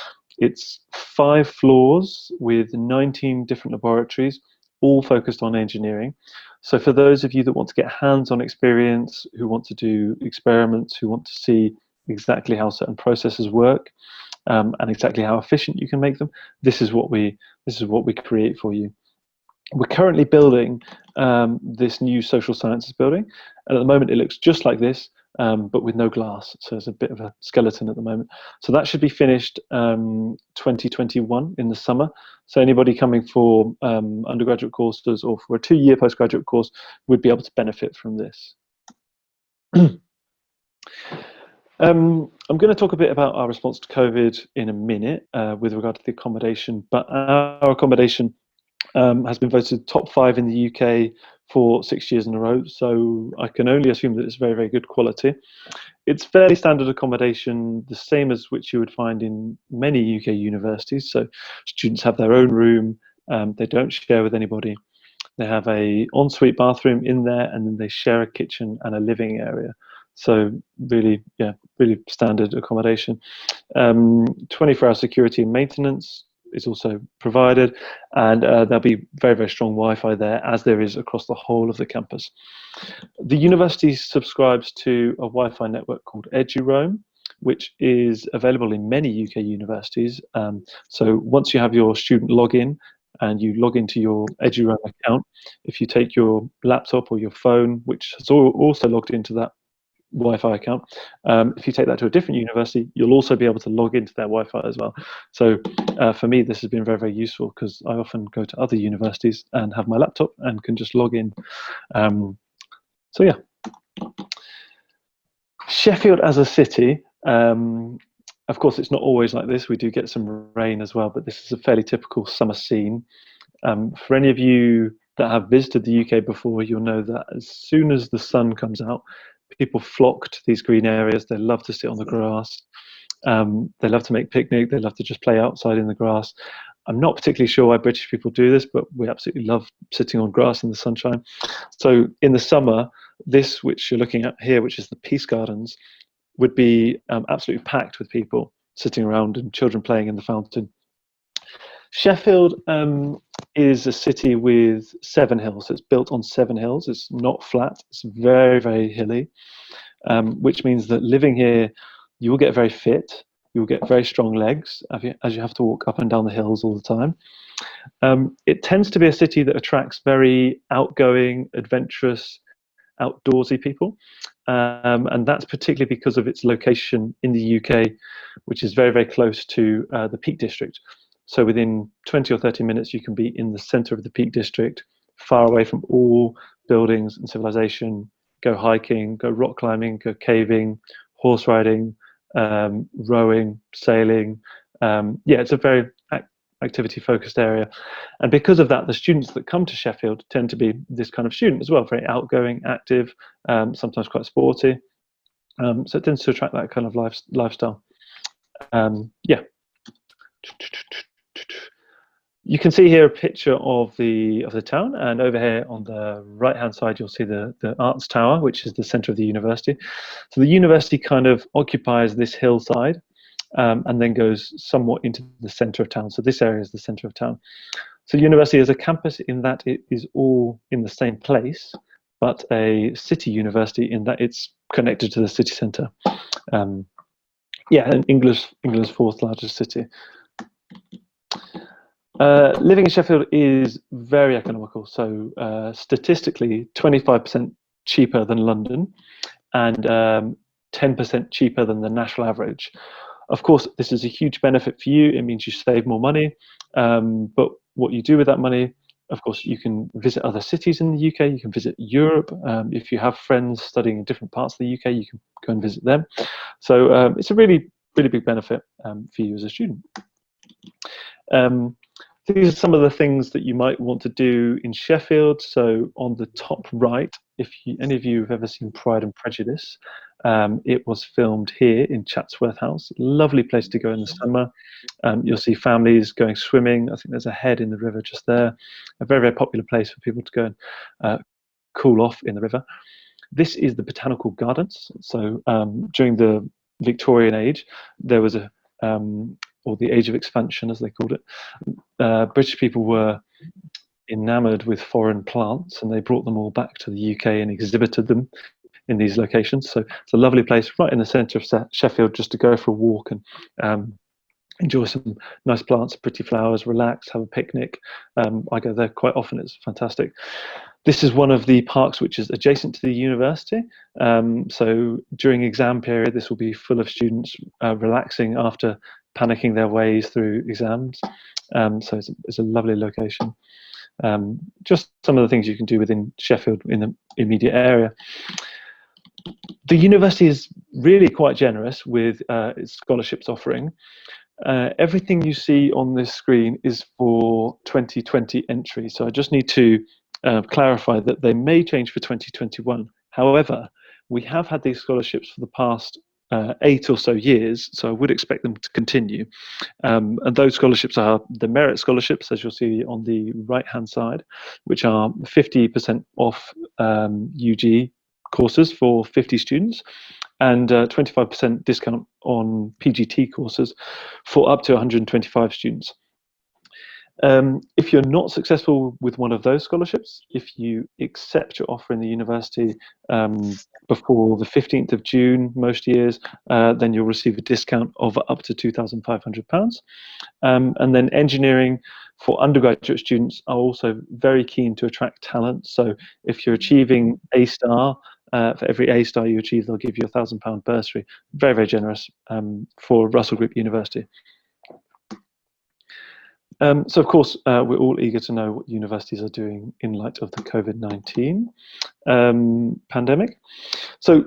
It's 5 floors with 19 different laboratories, all focused on engineering. So for those of you that want to get hands-on experience, who want to do experiments, who want to see exactly how certain processes work, and exactly how efficient you can make them, this is what we create for you. We're currently building this new social sciences building, and at the moment it looks just like this, but with no glass, so it's a bit of a skeleton at the moment. So that should be finished 2021 in the summer. So anybody coming for undergraduate courses or for a 2-year postgraduate course would be able to benefit from this. I'm going to talk a bit about our response to COVID in a minute with regard to the accommodation, but our accommodation has been voted top 5 in the UK for 6 years in a row, so I can only assume that it's very, very good quality. It's fairly standard accommodation, the same as which you would find in many UK universities. So students have their own room, they don't share with anybody. They have an ensuite bathroom in there, and then they share a kitchen and a living area. So really, yeah, really standard accommodation. 24-hour security and maintenance is also provided, and there'll be very, very strong Wi-Fi there, as there is across the whole of the campus. The university subscribes to a Wi-Fi network called EduRoam, which is available in many UK universities. So once you have your student login and you log into your EduRoam account, if you take your laptop or your phone, which has also logged into that Wi-Fi account, if you take that to a different university, you'll also be able to log into their Wi-Fi as well. So for me, this has been very, very useful, because I often go to other universities and have my laptop and can just log in. So yeah, Sheffield as a city, Of course, it's not always like this. We do get some rain as well, but this is a fairly typical summer scene. For any of you that have visited the UK before, you'll know that as soon as the sun comes out, people flock to these green areas. They love to sit on the grass. They love to make picnic. They love to just play outside in the grass. I'm not particularly sure why British people do this, but we absolutely love sitting on grass in the sunshine. So in the summer, this, which you're looking at here, which is the Peace Gardens, would be absolutely packed with people sitting around and children playing in the fountain. Sheffield is a city with 7 hills. It's built on 7 hills. It's not flat. It's very, very hilly, which means that living here, you will get very fit. You will get very strong legs as you have to walk up and down the hills all the time. It tends to be a city that attracts very outgoing, adventurous, outdoorsy people. And that's particularly because of its location in the UK, which is very, very close to the Peak District. So within 20 or 30 minutes, you can be in the center of the Peak District, far away from all buildings and civilization. Go hiking, go rock climbing, go caving, horse riding, rowing, sailing. Yeah, it's a very activity focused area. And because of that, the students that come to Sheffield tend to be this kind of student as well, very outgoing, active, sometimes quite sporty. So it tends to attract that kind of lifestyle. Yeah. You can see here a picture of the town, and over here on the right hand side you'll see the Arts Tower, which is the centre of the university. So the university kind of occupies this hillside and then goes somewhat into the centre of town. So this area is the centre of town. So university is a campus in that it is all in the same place, but a city university in that it's connected to the city centre. Yeah, and England's 4th largest city. Living in Sheffield is very economical. So statistically, 25% cheaper than London and 10% cheaper than the national average. Of course, this is a huge benefit for you. It means you save more money. But what you do with that money, of course, you can visit other cities in the UK. You can visit Europe. If you have friends studying in different parts of the UK, you can go and visit them. So it's a really, really big benefit for you as a student. These are some of the things that you might want to do in Sheffield. So on the top right, if any of you have ever seen Pride and Prejudice, it was filmed here in Chatsworth House. Lovely place to go in the summer. You'll see families going swimming. I think there's a head in the river just there. A very, very popular place for people to go and cool off in the river. This is the Botanical Gardens. So during the Victorian age, there was a or the Age of Expansion, as they called it. British people were enamored with foreign plants, and they brought them all back to the UK and exhibited them in these locations. So it's a lovely place right in the centre of Sheffield, just to go for a walk and enjoy some nice plants, pretty flowers, relax, have a picnic. I go there quite often. It's fantastic. This is one of the parks which is adjacent to the university. So during exam period, this will be full of students relaxing after panicking their ways through exams. So it's a lovely location. Just some of the things you can do within Sheffield in the immediate area. The university is really quite generous with its scholarships offering. Everything you see on this screen is for 2020 entry. So I just need to clarify that they may change for 2021. However, we have had these scholarships for the past 8 or so years, so I would expect them to continue. And those scholarships are the merit scholarships, as you'll see on the right-hand side, which are 50% off UG courses for 50 students, and 25% discount on PGT courses for up to 125 students. If you're not successful with one of those scholarships, if you accept your offer in the university before the 15th of June most years, then you'll receive a discount of up to £2,500. And then engineering for undergraduate students are also very keen to attract talent. So if you're achieving A star, for every A star you achieve, they'll give you a £1,000 bursary. Very, very generous for Russell Group University. So of course, we're all eager to know what universities are doing in light of the COVID-19 pandemic. So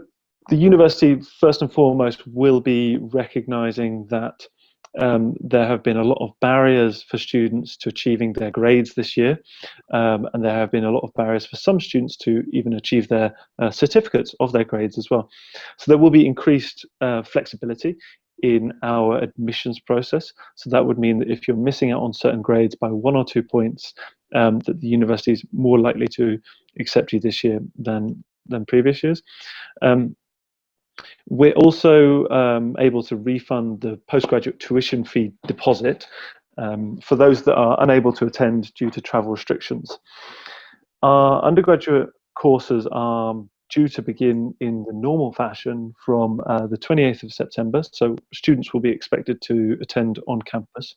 The university, first and foremost, will be recognising that there have been a lot of barriers for students to achieving their grades this year, and there have been a lot of barriers for some students to even achieve their certificates of their grades as well. So there will be increased flexibility in our admissions process. So that would mean that if you're missing out on certain grades by 1 or 2 points, that the university is more likely to accept you this year than previous years. We're also able to refund the postgraduate tuition fee deposit for those that are unable to attend due to travel restrictions. Our undergraduate courses are due to begin in the normal fashion from the 28th of September, so students will be expected to attend on campus.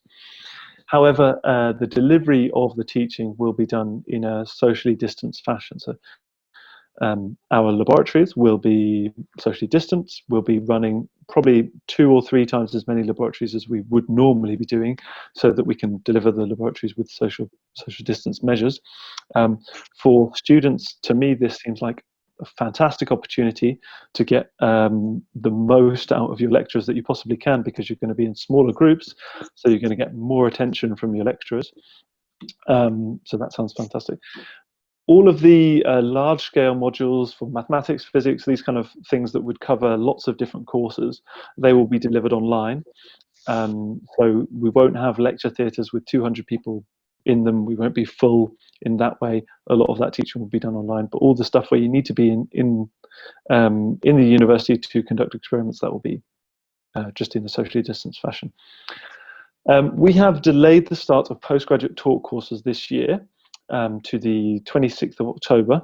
However, the delivery of the teaching will be done in a socially distanced fashion. So our laboratories will be socially distanced. We'll be running probably 2 or 3 times as many laboratories as we would normally be doing, so that we can deliver the laboratories with social distance measures. For students, to me, this seems like a fantastic opportunity to get the most out of your lecturers that you possibly can, because you're going to be in smaller groups, so you're going to get more attention from your lecturers. So that sounds fantastic. All of the large-scale modules for mathematics, physics, these kind of things that would cover lots of different courses, they will be delivered online. So we won't have lecture theatres with 200 people in them. We won't be full in that way. A lot of that teaching will be done online. But all the stuff where you need to be in the university to conduct experiments, that will be just in a socially distanced fashion. We have delayed the start of postgraduate taught courses this year to the 26th of October.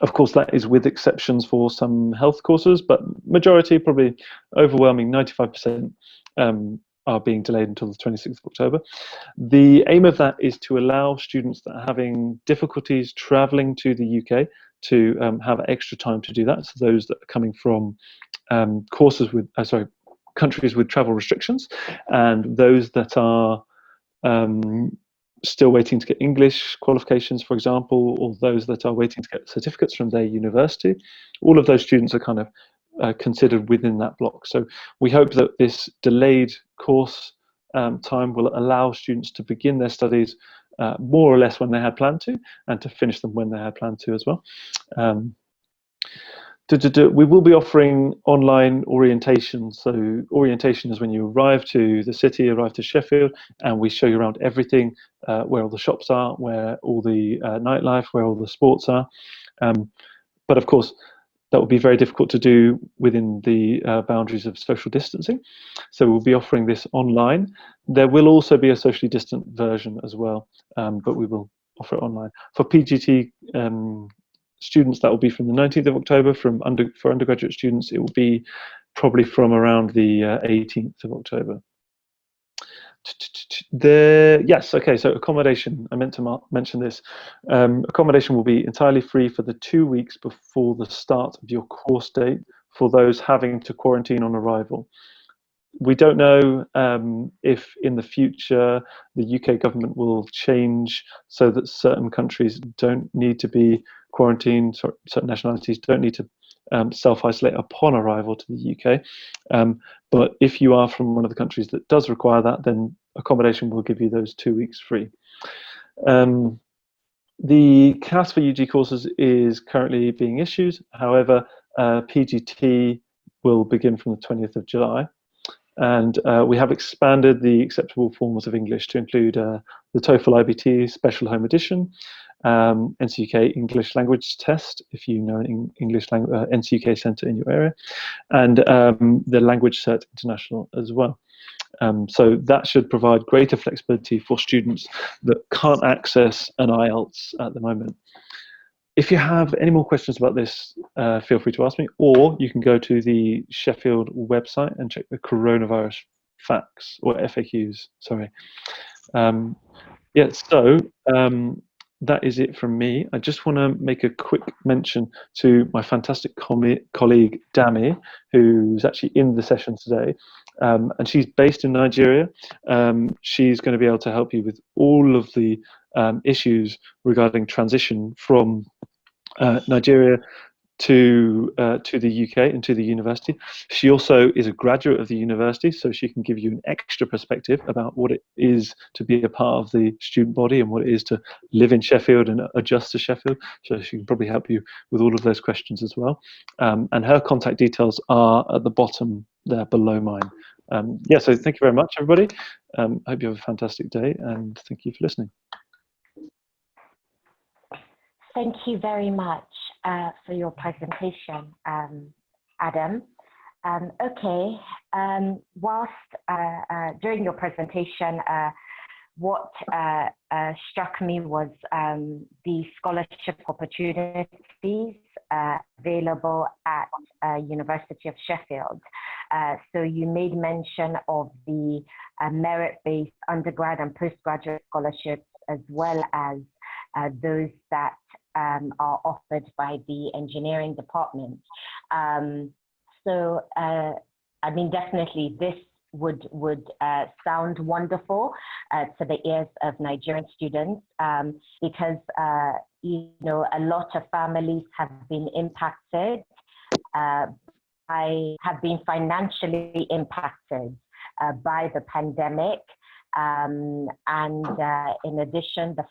Of course, that is with exceptions for some health courses, but majority, probably overwhelming 95%, are being delayed until the 26th of October. The aim of that is to allow students that are having difficulties travelling to the UK to have extra time to do that. So those that are coming from courses with, countries with travel restrictions, and those that are still waiting to get English qualifications, for example, or those that are waiting to get certificates from their university. All of those students are kind of considered within that block. So we hope that this delayed course time will allow students to begin their studies more or less when they had planned to, and to finish them when they had planned to as well. We will be offering online orientation. So orientation is when you arrive to the city, arrive to Sheffield, and we show you around everything, where all the shops are, where all the nightlife, where all the sports are. But of course, that will be very difficult to do within the boundaries of social distancing. So we'll be offering this online. There will also be a socially distant version as well, but we will offer it online. For PGT students, that will be from the 19th of October. For undergraduate students, it will be probably from around the 18th of October. Yes, okay, so accommodation, I meant to mention this. Accommodation will be entirely free for the 2 weeks before the start of your course date for those having to quarantine on arrival. We don't know if in the future the UK government will change so that certain countries don't need to be quarantined, certain nationalities don't need to self-isolate upon arrival to the UK. But if you are from one of the countries that does require that, then accommodation will give you those 2 weeks free. The CAS for UG courses is currently being issued. However, PGT will begin from the 20th of July. And we have expanded the acceptable forms of English to include the TOEFL IBT Special Home Edition, NCUK English Language Test, if you know an English NCUK centre in your area, and the Language Cert International as well. So that should provide greater flexibility for students that can't access an IELTS at the moment. If you have any more questions about this, feel free to ask me, or you can go to the Sheffield website and check the coronavirus facts, or FAQs, sorry. Yeah, so that is it from me. I just want to make a quick mention to my fantastic colleague, Dami, who's actually in the session today. And she's based in Nigeria. She's going to be able to help you with all of the issues regarding transition from Nigeria to the UK and to the university. She also is a graduate of the university, so she can give you an extra perspective about what it is to be a part of the student body and what it is to live in Sheffield and adjust to Sheffield. So she can probably help you with all of those questions as well. And her contact details are at the bottom there below mine. Yeah, so thank you very much, everybody. I hope you have a fantastic day, and thank you for listening. Thank you very much for your presentation, Adam. Okay, whilst during your presentation, what struck me was the scholarship opportunities available at University of Sheffield. So you made mention of the merit-based undergrad and postgraduate scholarships, as well as those that are offered by the engineering department. So, I mean, definitely this would sound wonderful to the ears of Nigerian students, because you know, a lot of families have been impacted. Have been financially impacted by the pandemic, and in addition, the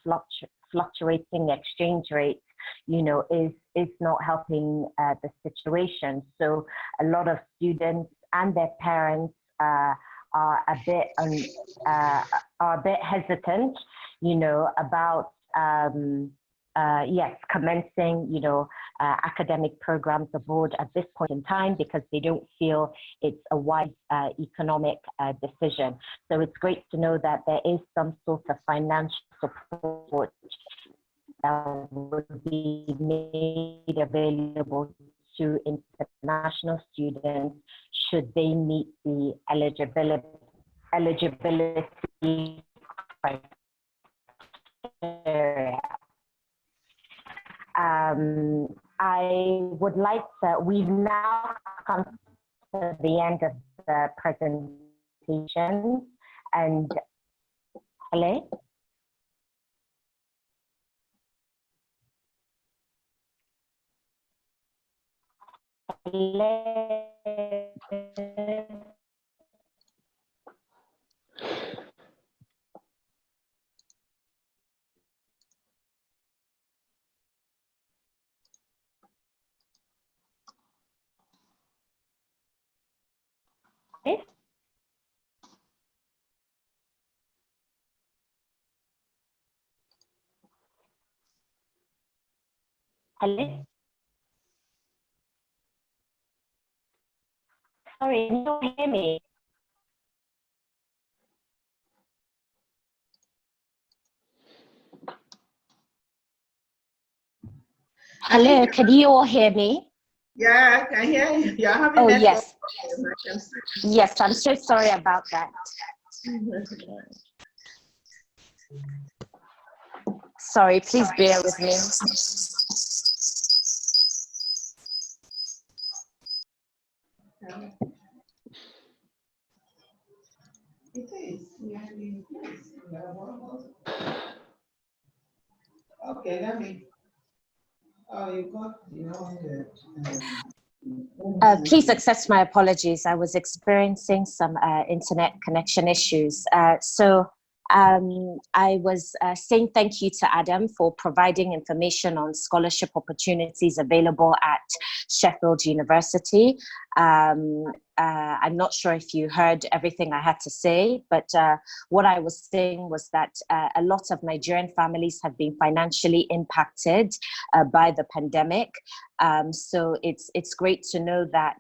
fluctuating exchange rate, you know, is not helping the situation. So a lot of students and their parents are a bit hesitant, you know, about yes, commencing, you know, academic programs abroad at this point in time, because they don't feel it's a wise economic decision. So it's great to know that there is some sort of financial support that would be made available to international students should they meet the eligibility criteria. I would like to, we've now come to the end of the presentation, and hello? Hello? Hello? Sorry, you don't hear me. Hello, can you all hear me? Yeah, I can hear you. You're having Oh, network yes. Yes, I'm so sorry about that. Sorry, please bear with me. It is. Okay, let me. Oh, you got the Please accept my apologies. I was experiencing some internet connection issues. I was saying thank you to Adam for providing information on scholarship opportunities available at Sheffield University. I'm not sure if you heard everything I had to say, but what I was saying was that a lot of Nigerian families have been financially impacted by the pandemic. So it's great to know that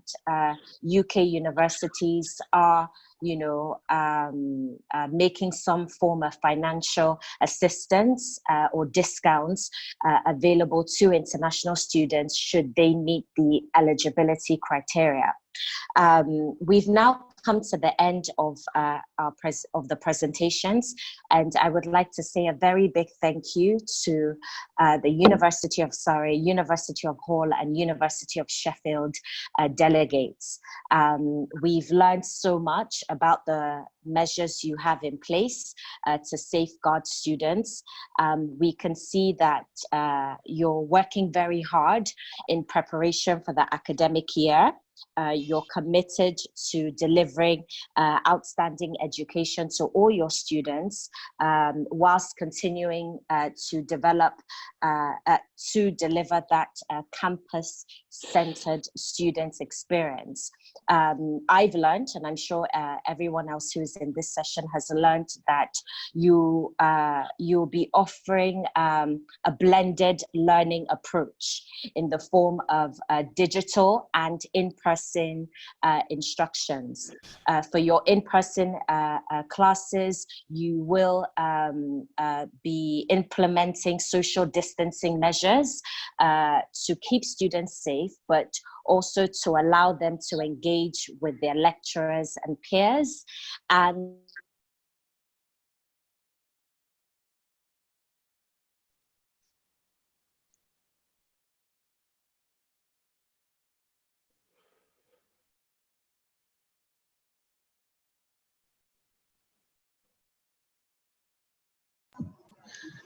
UK universities are, you know, making some form of financial assistance or discounts available to international students should they meet the eligibility criteria. We've now come to the end of the presentations, and I would like to say a very big thank you to the University of Surrey, University of Hull, and University of Sheffield delegates. We've learned so much about the measures you have in place to safeguard students. We can see that you're working very hard in preparation for the academic year. You're committed to delivering outstanding education to all your students, whilst continuing to deliver that campus-centered student experience. I've learned, and I'm sure everyone else who's in this session has learned, that you'll be offering a blended learning approach in the form of digital and in-person instructions. For your in-person classes, you will be implementing social distancing measures to keep students safe, but also to allow them to engage with their lecturers and peers. And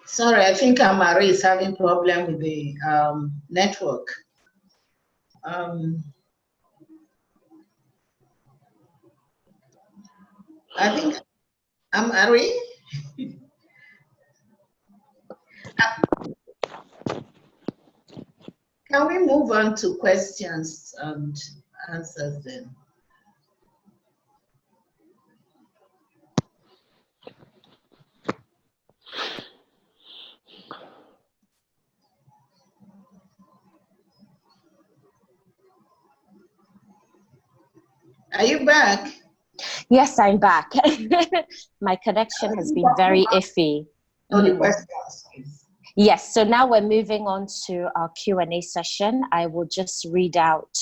Sorry, I think Amari is having problem with the network. I think Amari. Can we move on to questions and answers then? Are you back? yes, I'm back. My connection has been very iffy. The questions, please. Yes, so now we're moving on to our Q&A session. I will just read out.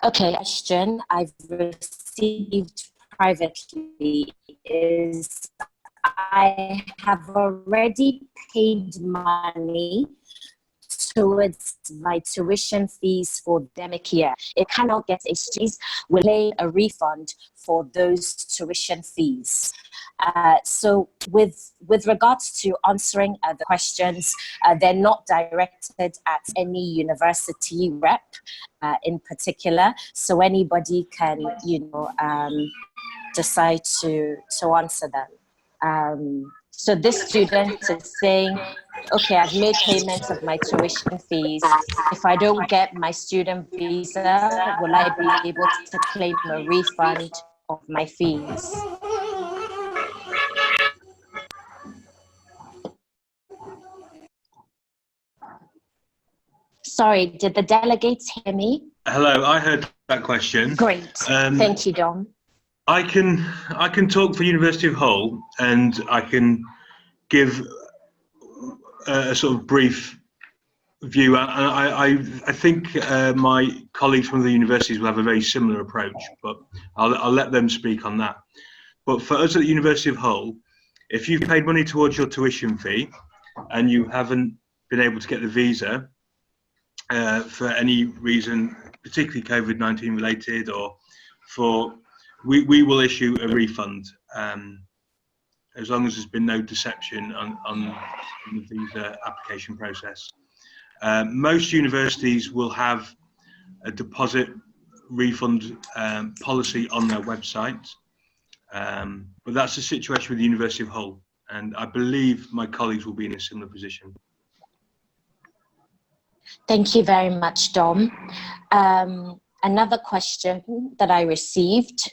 Okay, question I've received privately is, I have already paid money towards my tuition fees for the academic year. It cannot get exchange. Will pay a refund for those tuition fees? So with regards to answering the questions, they're not directed at any university rep in particular. So anybody can, decide to answer them. So this student is saying, okay, I've made payments of my tuition fees. If I don't get my student visa, will I be able to claim a refund of my fees? Sorry, did the delegates hear me? Hello, I heard that question. Great, thank you, Dom. I can talk for University of Hull, and I can give a sort of brief view. I think my colleagues from the universities will have a very similar approach, but I'll let them speak on that. But for us at the University of Hull, if you've paid money towards your tuition fee and you haven't been able to get the visa for any reason, particularly COVID-19 related, or we will issue a refund as long as there's been no deception on the visa application process. Most universities will have a deposit refund policy on their website, but that's the situation with the University of Hull, and I believe my colleagues will be in a similar position. Thank you very much, Dom. Another question that I received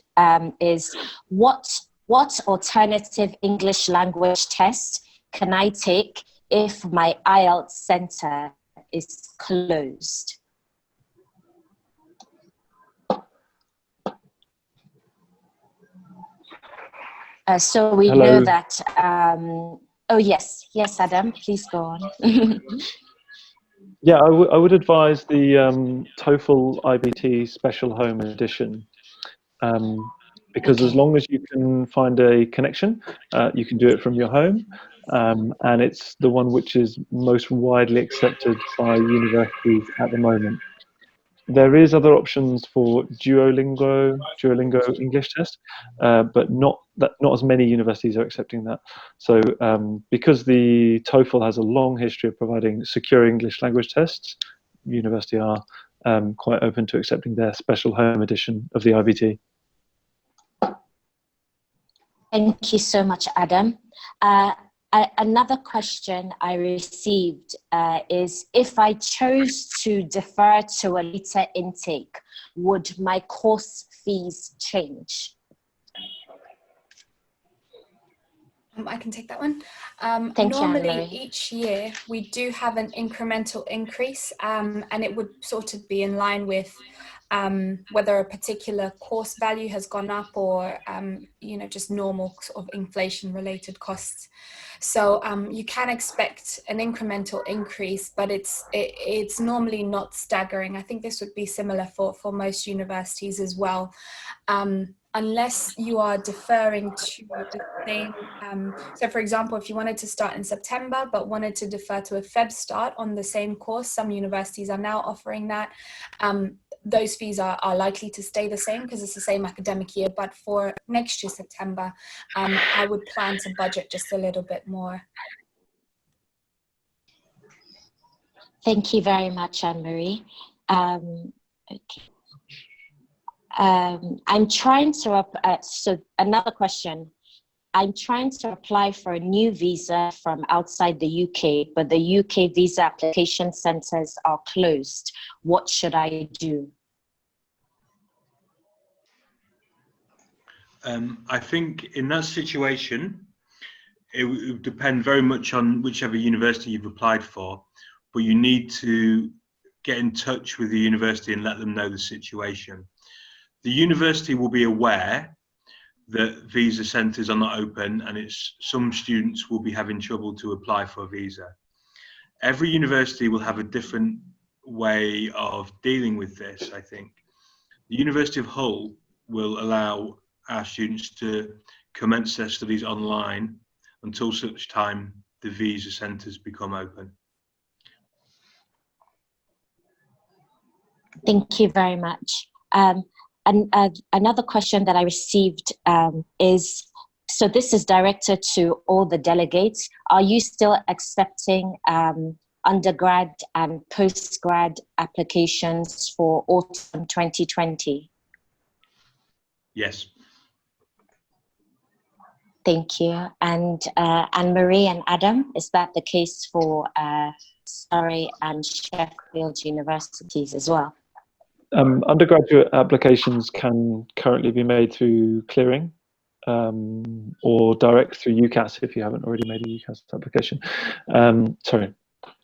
is, what what alternative English language test can I take if my IELTS center is closed? So we Hello. know that, oh yes, Adam, please go on. Yeah, I would advise the TOEFL IBT Special Home Edition, because as long as you can find a connection, you can do it from your home, and it's the one which is most widely accepted by universities at the moment. There is other options for Duolingo English test, but not as many universities are accepting that. So because the TOEFL has a long history of providing secure English language tests, universities are quite open to accepting their special home edition of the IBT. Thank you so much, Adam. Another question I received is, if I chose to defer to a later intake, would my course fees change? I can take that one. Thank you, normally, Anne-Marie. each year we do have an incremental increase, and it would sort of be in line with whether a particular course value has gone up or just normal sort of inflation related costs. So you can expect an incremental increase, but it's normally not staggering. I think this would be similar for most universities as well. Unless you are deferring to the same, so for example, if you wanted to start in September but wanted to defer to a Feb start on the same course, some universities are now offering that. Those fees are likely to stay the same because it's the same academic year, but for next year, September, I would plan to budget just a little bit more. Thank you very much, Anne-Marie. Okay. I'm trying to, so another question. I'm trying to apply for a new visa from outside the UK, but the UK visa application centres are closed. What should I do? I think in that situation, it would depend very much on whichever university you've applied for, but you need to get in touch with the university and let them know the situation. The university will be aware that visa centres are not open, and some students will be having trouble to apply for a visa. Every university will have a different way of dealing with this, I think. The University of Hull will allow our students to commence their studies online until such time the visa centres become open. Thank you very much. Another question that I received is, so this is directed to all the delegates. Are you still accepting undergrad and postgrad applications for autumn 2020? Yes. Thank you. And Anne-Marie and Adam, is that the case for Surrey and Sheffield universities as well? Undergraduate applications can currently be made through clearing or direct through UCAS if you haven't already made a UCAS application. Sorry,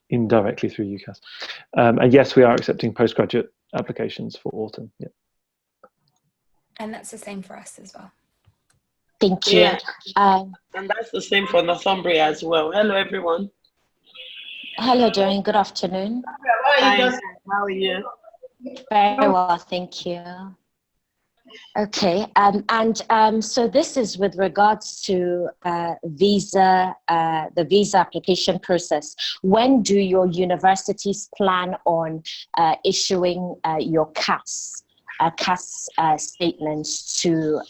indirectly through UCAS. And yes, we are accepting postgraduate applications for autumn. Yeah. And that's the same for us as well. Thank you. Yeah. And that's the same for Northumbria as well. Hello, everyone. Hello, Doreen. Good afternoon. Hi. How are you? Very well, thank you. Okay, so this is with regards to the visa application process. When do your universities plan on issuing your CAS statements to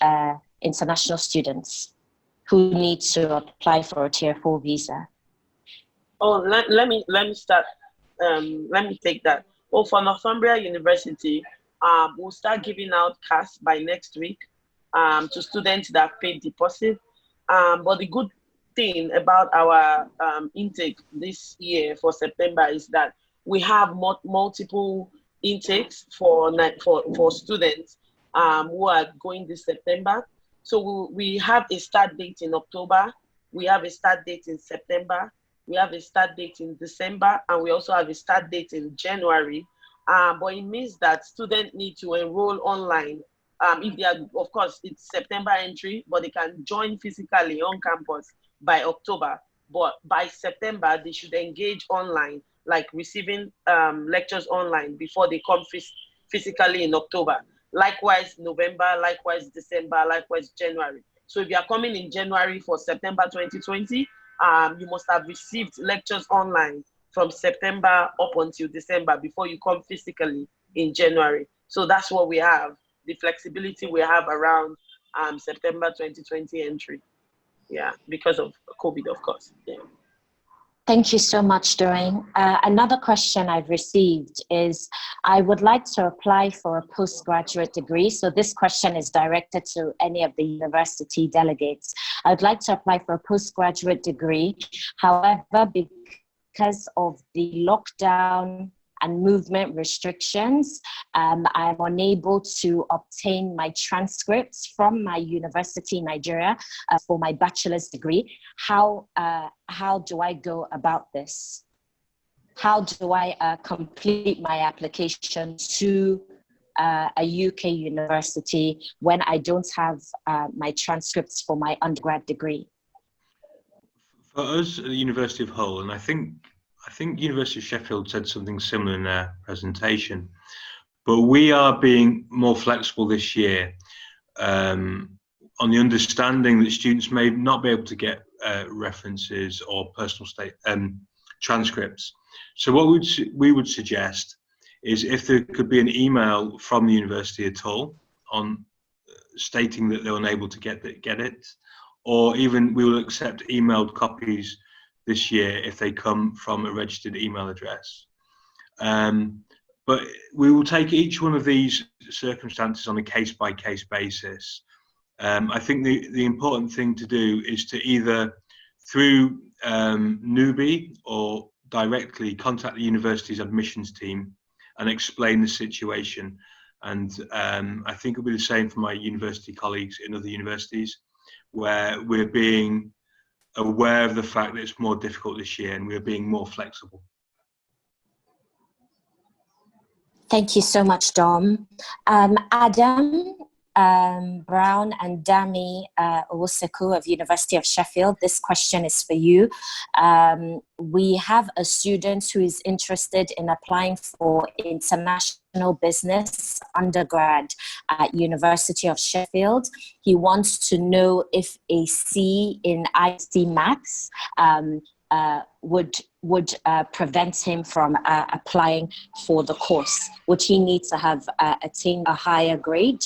international students who need to apply for a Tier 4 visa? Oh, let me start. Let me take that. Well, for Northumbria University, we'll start giving out CAS by next week to students that paid deposit. But the good thing about our intake this year for September is that we have multiple intakes for students who are going this September. So we have a start date in October, we have a start date in September, we have a start date in December, and we also have a start date in January. But it means that students need to enroll online. If they are, of course, it's September entry, but they can join physically on campus by October. But by September, they should engage online, like receiving lectures online before they come physically in October. Likewise, November, likewise, December, likewise, January. So if you are coming in January for September 2020, you must have received lectures online from September up until December before you come physically in January. So that's what we have, the flexibility we have around September 2020 entry. Yeah, because of COVID, of course. Yeah. Thank you so much, Doreen. Another question I've received is, I would like to apply for a postgraduate degree. So this question is directed to any of the university delegates. I'd like to apply for a postgraduate degree. However, because of the lockdown and movement restrictions, I'm unable to obtain my transcripts from my university in Nigeria for my bachelor's degree. How do I go about this? How do I complete my application to a UK university when I don't have my transcripts for my undergrad degree? For us at the University of Hull, and I think University of Sheffield said something similar in their presentation, but we are being more flexible this year on the understanding that students may not be able to get references or personal transcripts. So what we would suggest is if there could be an email from the university at all on stating that they're unable to get it, or even we will accept emailed copies this year if they come from a registered email address. But we will take each one of these circumstances on a case-by-case basis. I think the important thing to do is to either through Nubi or directly contact the university's admissions team and explain the situation. And I think it'll be the same for my university colleagues in other universities, where we're being aware of the fact that it's more difficult this year and we're being more flexible. Thank you so much, Dom. Adam Brown and Dami Owoseku of University of Sheffield, this question is for you. We have a student who is interested in applying for international business undergrad at University of Sheffield. He wants to know if a C in IC Maths would prevent him from applying for the course. Would he need to have attained a higher grade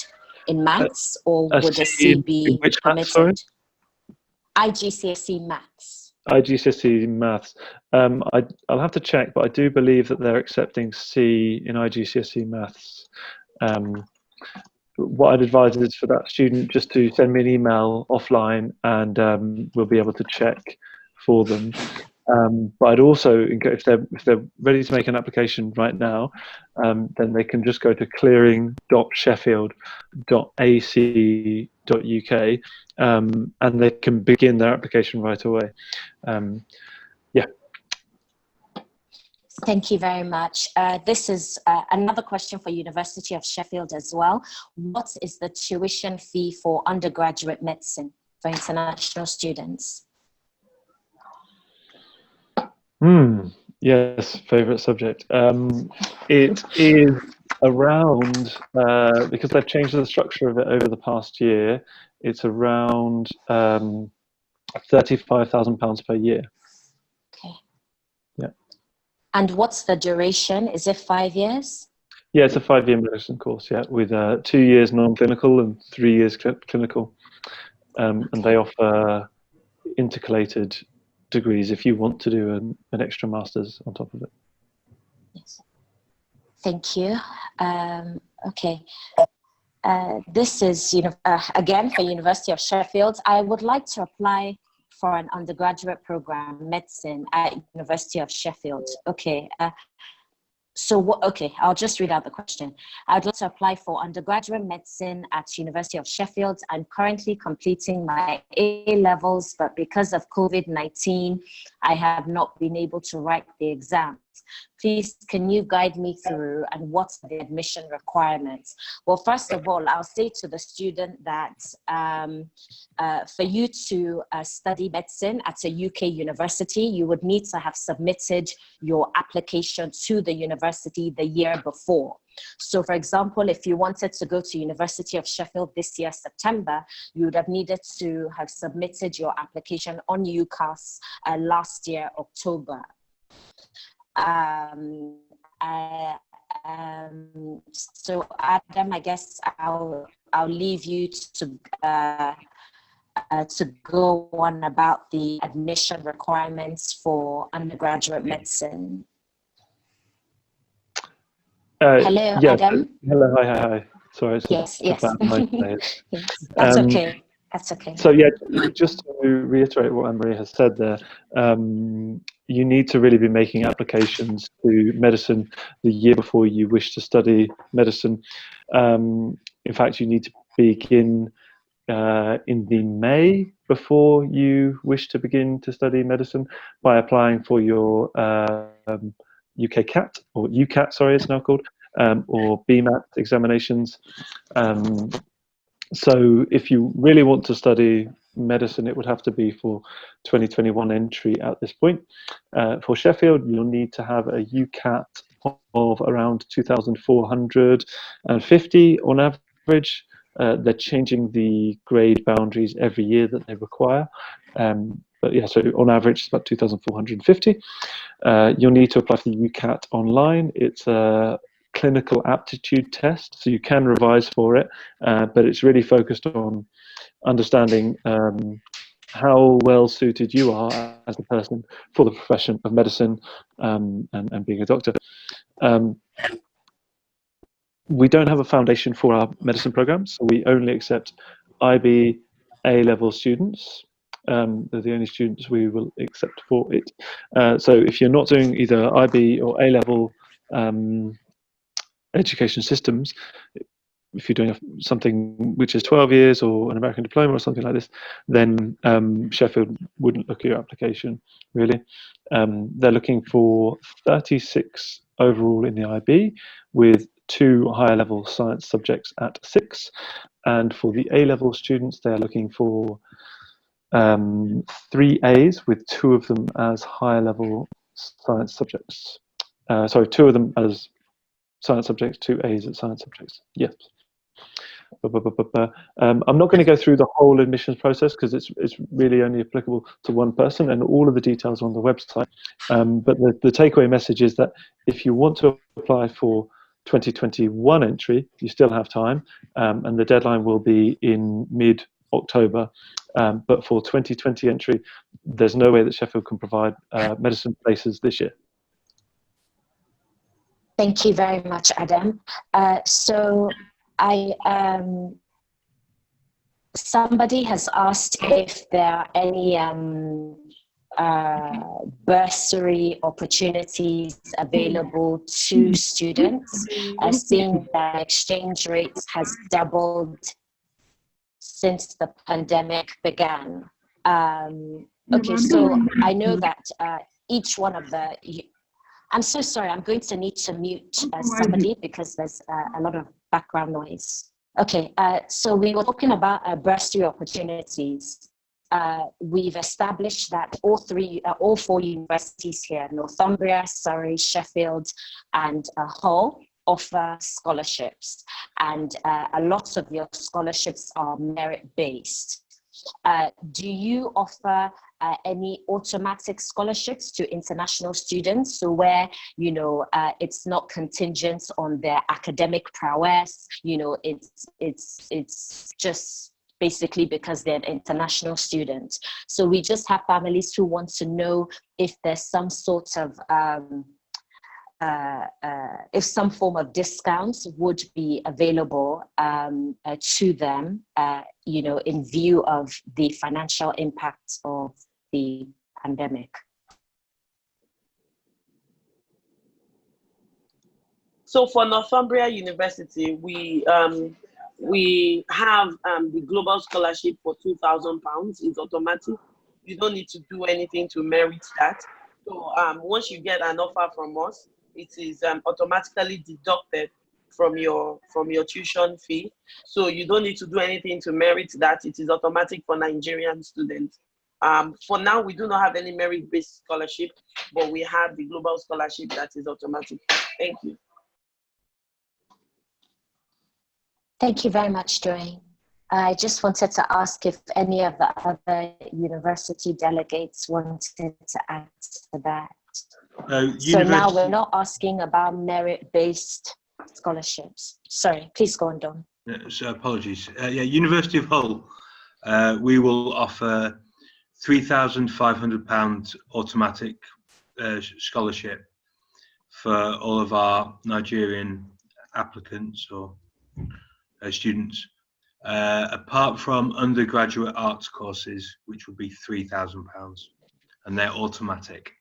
in maths, or would a C be permitted? IGCSE Maths. IGCSE Maths. I'll have to check, but I do believe that they're accepting C in IGCSE Maths. What I'd advise is for that student just to send me an email offline, and we'll be able to check for them. But I'd also, if they're ready to make an application right now, then they can just go to clearing.sheffield.ac.uk, and they can begin their application right away. Yeah. Thank you very much. This is another question for University of Sheffield as well. What is the tuition fee for undergraduate medicine for international students? Yes, favourite subject. It is around, because they've changed the structure of it over the past year, it's around £35,000 per year. Okay. Yeah. And what's the duration? Is it 5 years? Yeah, it's a 5-year medicine course, yeah, with 2 years non-clinical and 3 years clinical. And they offer intercalated degrees if you want to do an extra master's on top of it. Yes. Thank you. Okay. This is again for University of Sheffield. I would like to apply for an undergraduate program, medicine, at University of Sheffield. Okay. Okay, I'll just read out the question. I'd like to apply for undergraduate medicine at University of Sheffield. I'm currently completing my A-levels, but because of COVID-19, I have not been able to write the exams. Please, can you guide me through, and what's the admission requirements? Well, first of all, I'll say to the student that for you to study medicine at a UK university, you would need to have submitted your application to the university the year before. So for example, if you wanted to go to University of Sheffield this year, September, you would have needed to have submitted your application on UCAS last year, October. So Adam, I guess I'll leave you to go on about the admission requirements for undergraduate medicine. Hello, yeah, Adam. Hello, hi. Sorry, it's Yes. a bad mic there. Yes, that's okay. That's okay. So yeah, just to reiterate what Anne-Marie has said there, you need to really be making applications to medicine the year before you wish to study medicine. In fact, you need to begin in the May before you wish to begin to study medicine by applying for your UK CAT, or UCAT, sorry, it's now called, or BMAT examinations. So if you really want to study medicine, it would have to be for 2021 entry at this point. For Sheffield, you'll need to have a UCAT of around 2,450 on average. They're changing the grade boundaries every year that they require. But yeah, so on average, it's about 2,450. You'll need to apply for the UCAT online. It's a clinical aptitude test, so you can revise for it, but it's really focused on understanding how well suited you are as a person for the profession of medicine and being a doctor. We don't have a foundation for our medicine programs, so we only accept IB A-level students. They're the only students we will accept for it. So if you're not doing either IB or A-level education systems, if you're doing something which is 12 years or an American diploma or something like this, then Sheffield wouldn't look at your application, really. They're looking for 36 overall in the IB, with 2 higher level science subjects at 6. And for the A-level students, they're looking for 3 A's, with 2 of them as higher level science subjects. Sorry, 2 of them as science subjects, 2 A's at science subjects. Yes. I'm not going to go through the whole admissions process because it's really only applicable to one person, and all of the details are on the website. But the takeaway message is that if you want to apply for 2021 entry, you still have time, and the deadline will be in mid-October. But for 2020 entry, there's no way that Sheffield can provide medicine places this year. Thank you very much, Adam. So somebody has asked if there are any bursary opportunities available to students, seeing that exchange rates has doubled since the pandemic began. Okay, so I know that each one of the, I'm so sorry, I'm going to need to mute somebody because there's a lot of background noise. Okay, so we were talking about bursary opportunities. We've established that all 4 universities here, Northumbria, Surrey, Sheffield, and Hull, offer scholarships. And a lot of your scholarships are merit-based. Do you offer any automatic scholarships to international students, so where it's not contingent on their academic prowess, it's just basically because they're an international student? So we just have families who want to know if there's some sort of if some form of discounts would be available to them, in view of the financial impact of the pandemic. So for Northumbria University, we have the global scholarship for £2,000. It's automatic. You don't need to do anything to merit that. So once you get an offer from us, it is automatically deducted from your tuition fee. So you don't need to do anything to merit that. It is automatic for Nigerian students. For now, we do not have any merit-based scholarship, but we have the global scholarship that is automatic. Thank you. Thank you very much, Joy. I just wanted to ask if any of the other university delegates wanted to add to that. So now we're not asking about merit-based scholarships. Sorry, please go on, Don. So apologies. Yeah, University of Hull, we will offer £3,500 automatic scholarship for all of our Nigerian applicants or students, apart from undergraduate arts courses, which would be £3,000, and they're automatic.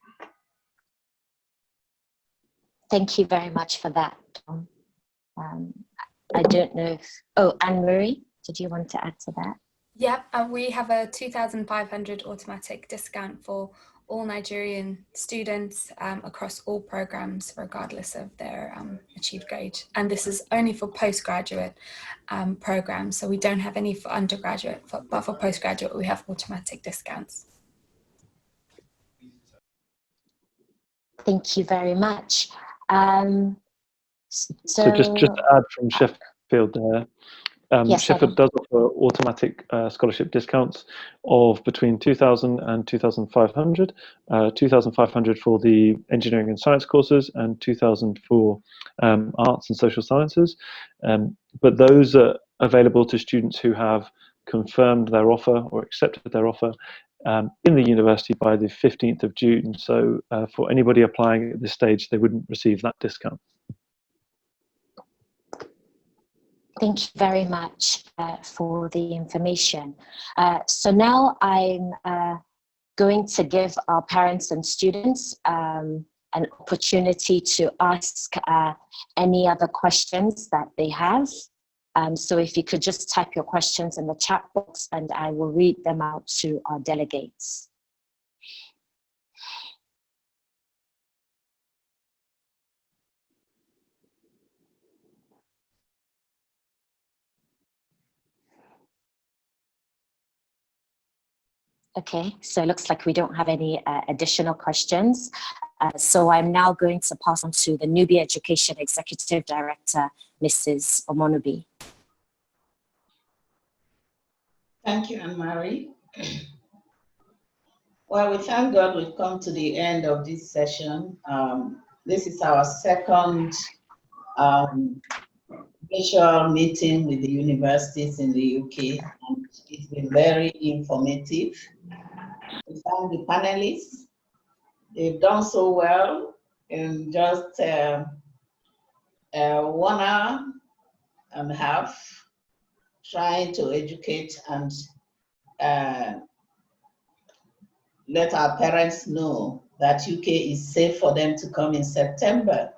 Thank you very much for that, Tom. I don't know if, oh, Anne-Marie, did you want to add to that? Yep, we have a 2,500 automatic discount for all Nigerian students across all programs, regardless of their achieved grade. And this is only for postgraduate programs. So we don't have any for undergraduate, but for postgraduate, we have automatic discounts. Thank you very much. So just to add from Sheffield there, yes, Sheffield does offer automatic scholarship discounts of between 2,000 and 2,500, 2,500 for the engineering and science courses and 2,000 for arts and social sciences. But those are available to students who have confirmed their offer or accepted their offer in the university by the 15th of June. So for anybody applying at this stage, they wouldn't receive that discount. Thank you very much for the information. So now I'm going to give our parents and students an opportunity to ask any other questions that they have. So if you could just type your questions in the chat box and I will read them out to our delegates. Okay, so it looks like we don't have any additional questions. So I'm now going to pass on to the Nubi Education Executive Director, Mrs. Omonubi. Thank you, Anne-Marie. Well, we thank God we've come to the end of this session. This is our second virtual meeting with the universities in the UK, and it's been very informative. We thank the panelists. They've done so well in just 1 hour and a half, trying to educate and let our parents know that UK is safe for them to come in September.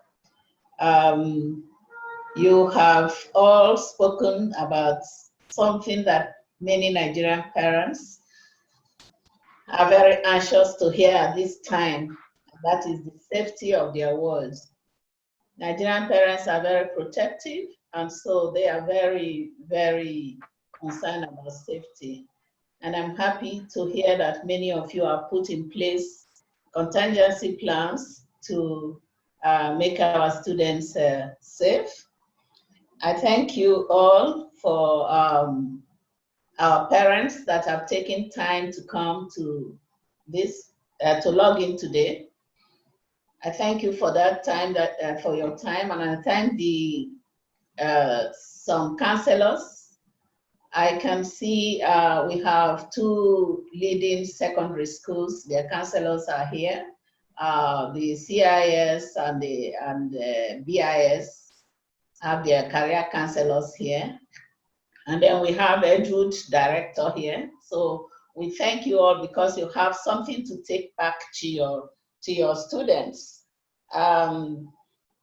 You have all spoken about something that many Nigerian parents are very anxious to hear at this time, and that is the safety of their wards. Nigerian parents are very protective, and so they are very, very concerned about safety. And I'm happy to hear that many of you have put in place contingency plans to make our students safe. I thank you all for our parents that have taken time to come to this, to log in today. I thank you for that time, for your time, and I thank the some counselors. I can see we have 2 leading secondary schools. Their counselors are here. The CIS and the BIS have their career counselors here. And then we have Edward, director here. So we thank you all because you have something to take back to your students.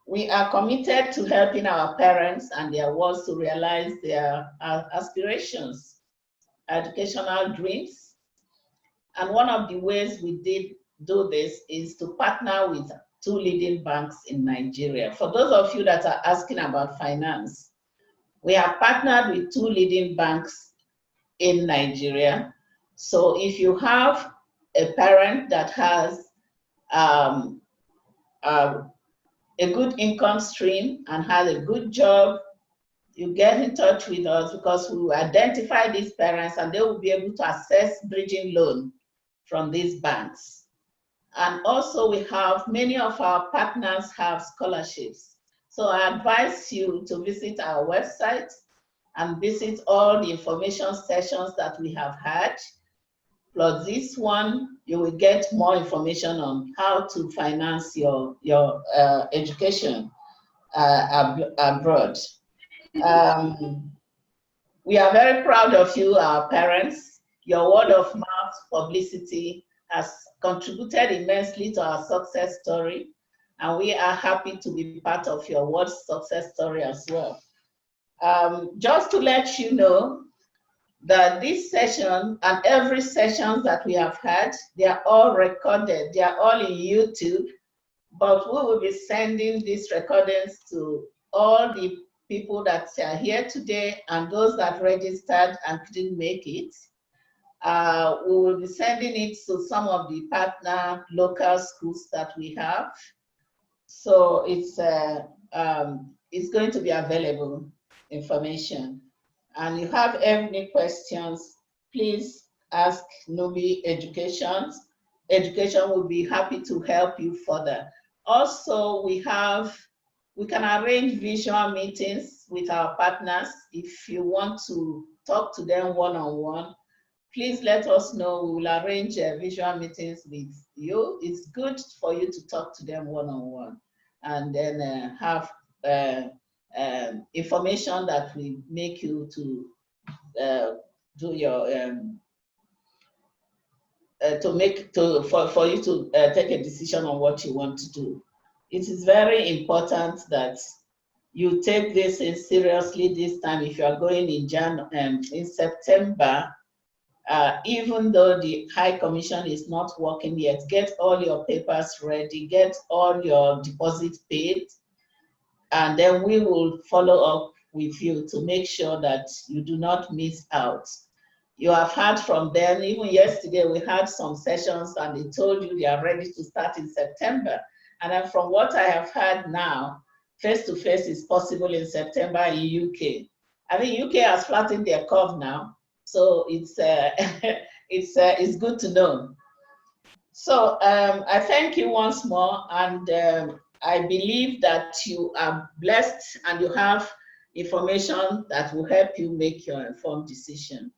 We are committed to helping our parents and their wards to realize their aspirations, educational dreams. And one of the ways we did do this is to partner with 2 leading banks in Nigeria. For those of you that are asking about finance, we have partnered with 2 leading banks in Nigeria. So if you have a parent that has a good income stream and has a good job, you get in touch with us because we will identify these parents and they will be able to access bridging loan from these banks. And also we have many of our partners have scholarships. So I advise you to visit our website and visit all the information sessions that we have had. Plus this one, you will get more information on how to finance your education abroad. We are very proud of you, our parents. Your word of mouth publicity has contributed immensely to our success story, and we are happy to be part of your word success story as well. Just to let you know that this session and every session that we have had, they are all recorded. They are all in YouTube, but we will be sending these recordings to all the people that are here today and those that registered and couldn't make it. We will be sending it to some of the partner local schools that we have. So it's going to be available information. And you have any questions, please ask Nubi Education. Education will be happy to help you further. Also, we can arrange visual meetings with our partners. If you want to talk to them one-on-one, please let us know. We will arrange visual meetings with you. It's good for you to talk to them one-on-one and then have information that will make you to do your for you to take a decision on what you want to do. It is very important that you take this in seriously this time. If you are going in September, even though the High Commission is not working yet, get all your papers ready, get all your deposits paid, and then we will follow up with you to make sure that you do not miss out. You have heard from them. Even yesterday, we had some sessions and they told you they are ready to start in September. And then from what I have heard now, face-to-face is possible in September in UK. I think UK has flattened their curve now, so it's it's good to know. So I thank you once more, and I believe that you are blessed and you have information that will help you make your informed decision.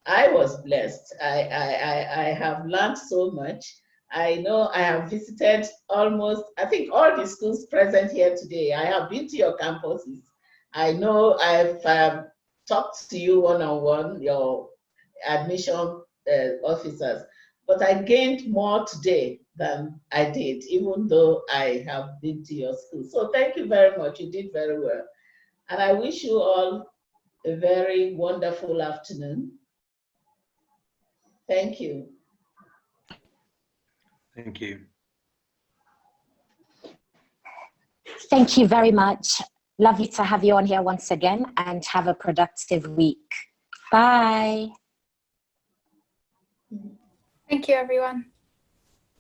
I was blessed. I have learned so much. I know I have visited almost, I think, all the schools present here today. I have been to your campuses. I know I've talked to you one-on-one, your admission officers, but I gained more today than I did, even though I have been to your school. So thank you very much. You did very well. And I wish you all a very wonderful afternoon. Thank you. Thank you. Thank you very much. Lovely to have you on here once again, and have a productive week. Bye. Thank you, everyone.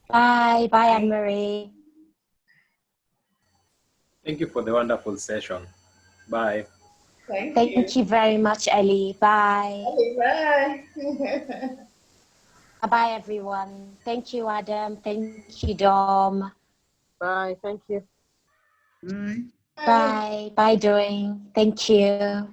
Bye. Bye, Anne-Marie. Thank you for the wonderful session. Bye. Thank you very much, Ellie. Bye. Bye. Bye, everyone. Thank you, Adam. Thank you, Dom. Bye. Thank you. Bye. Bye, Doing. Thank you.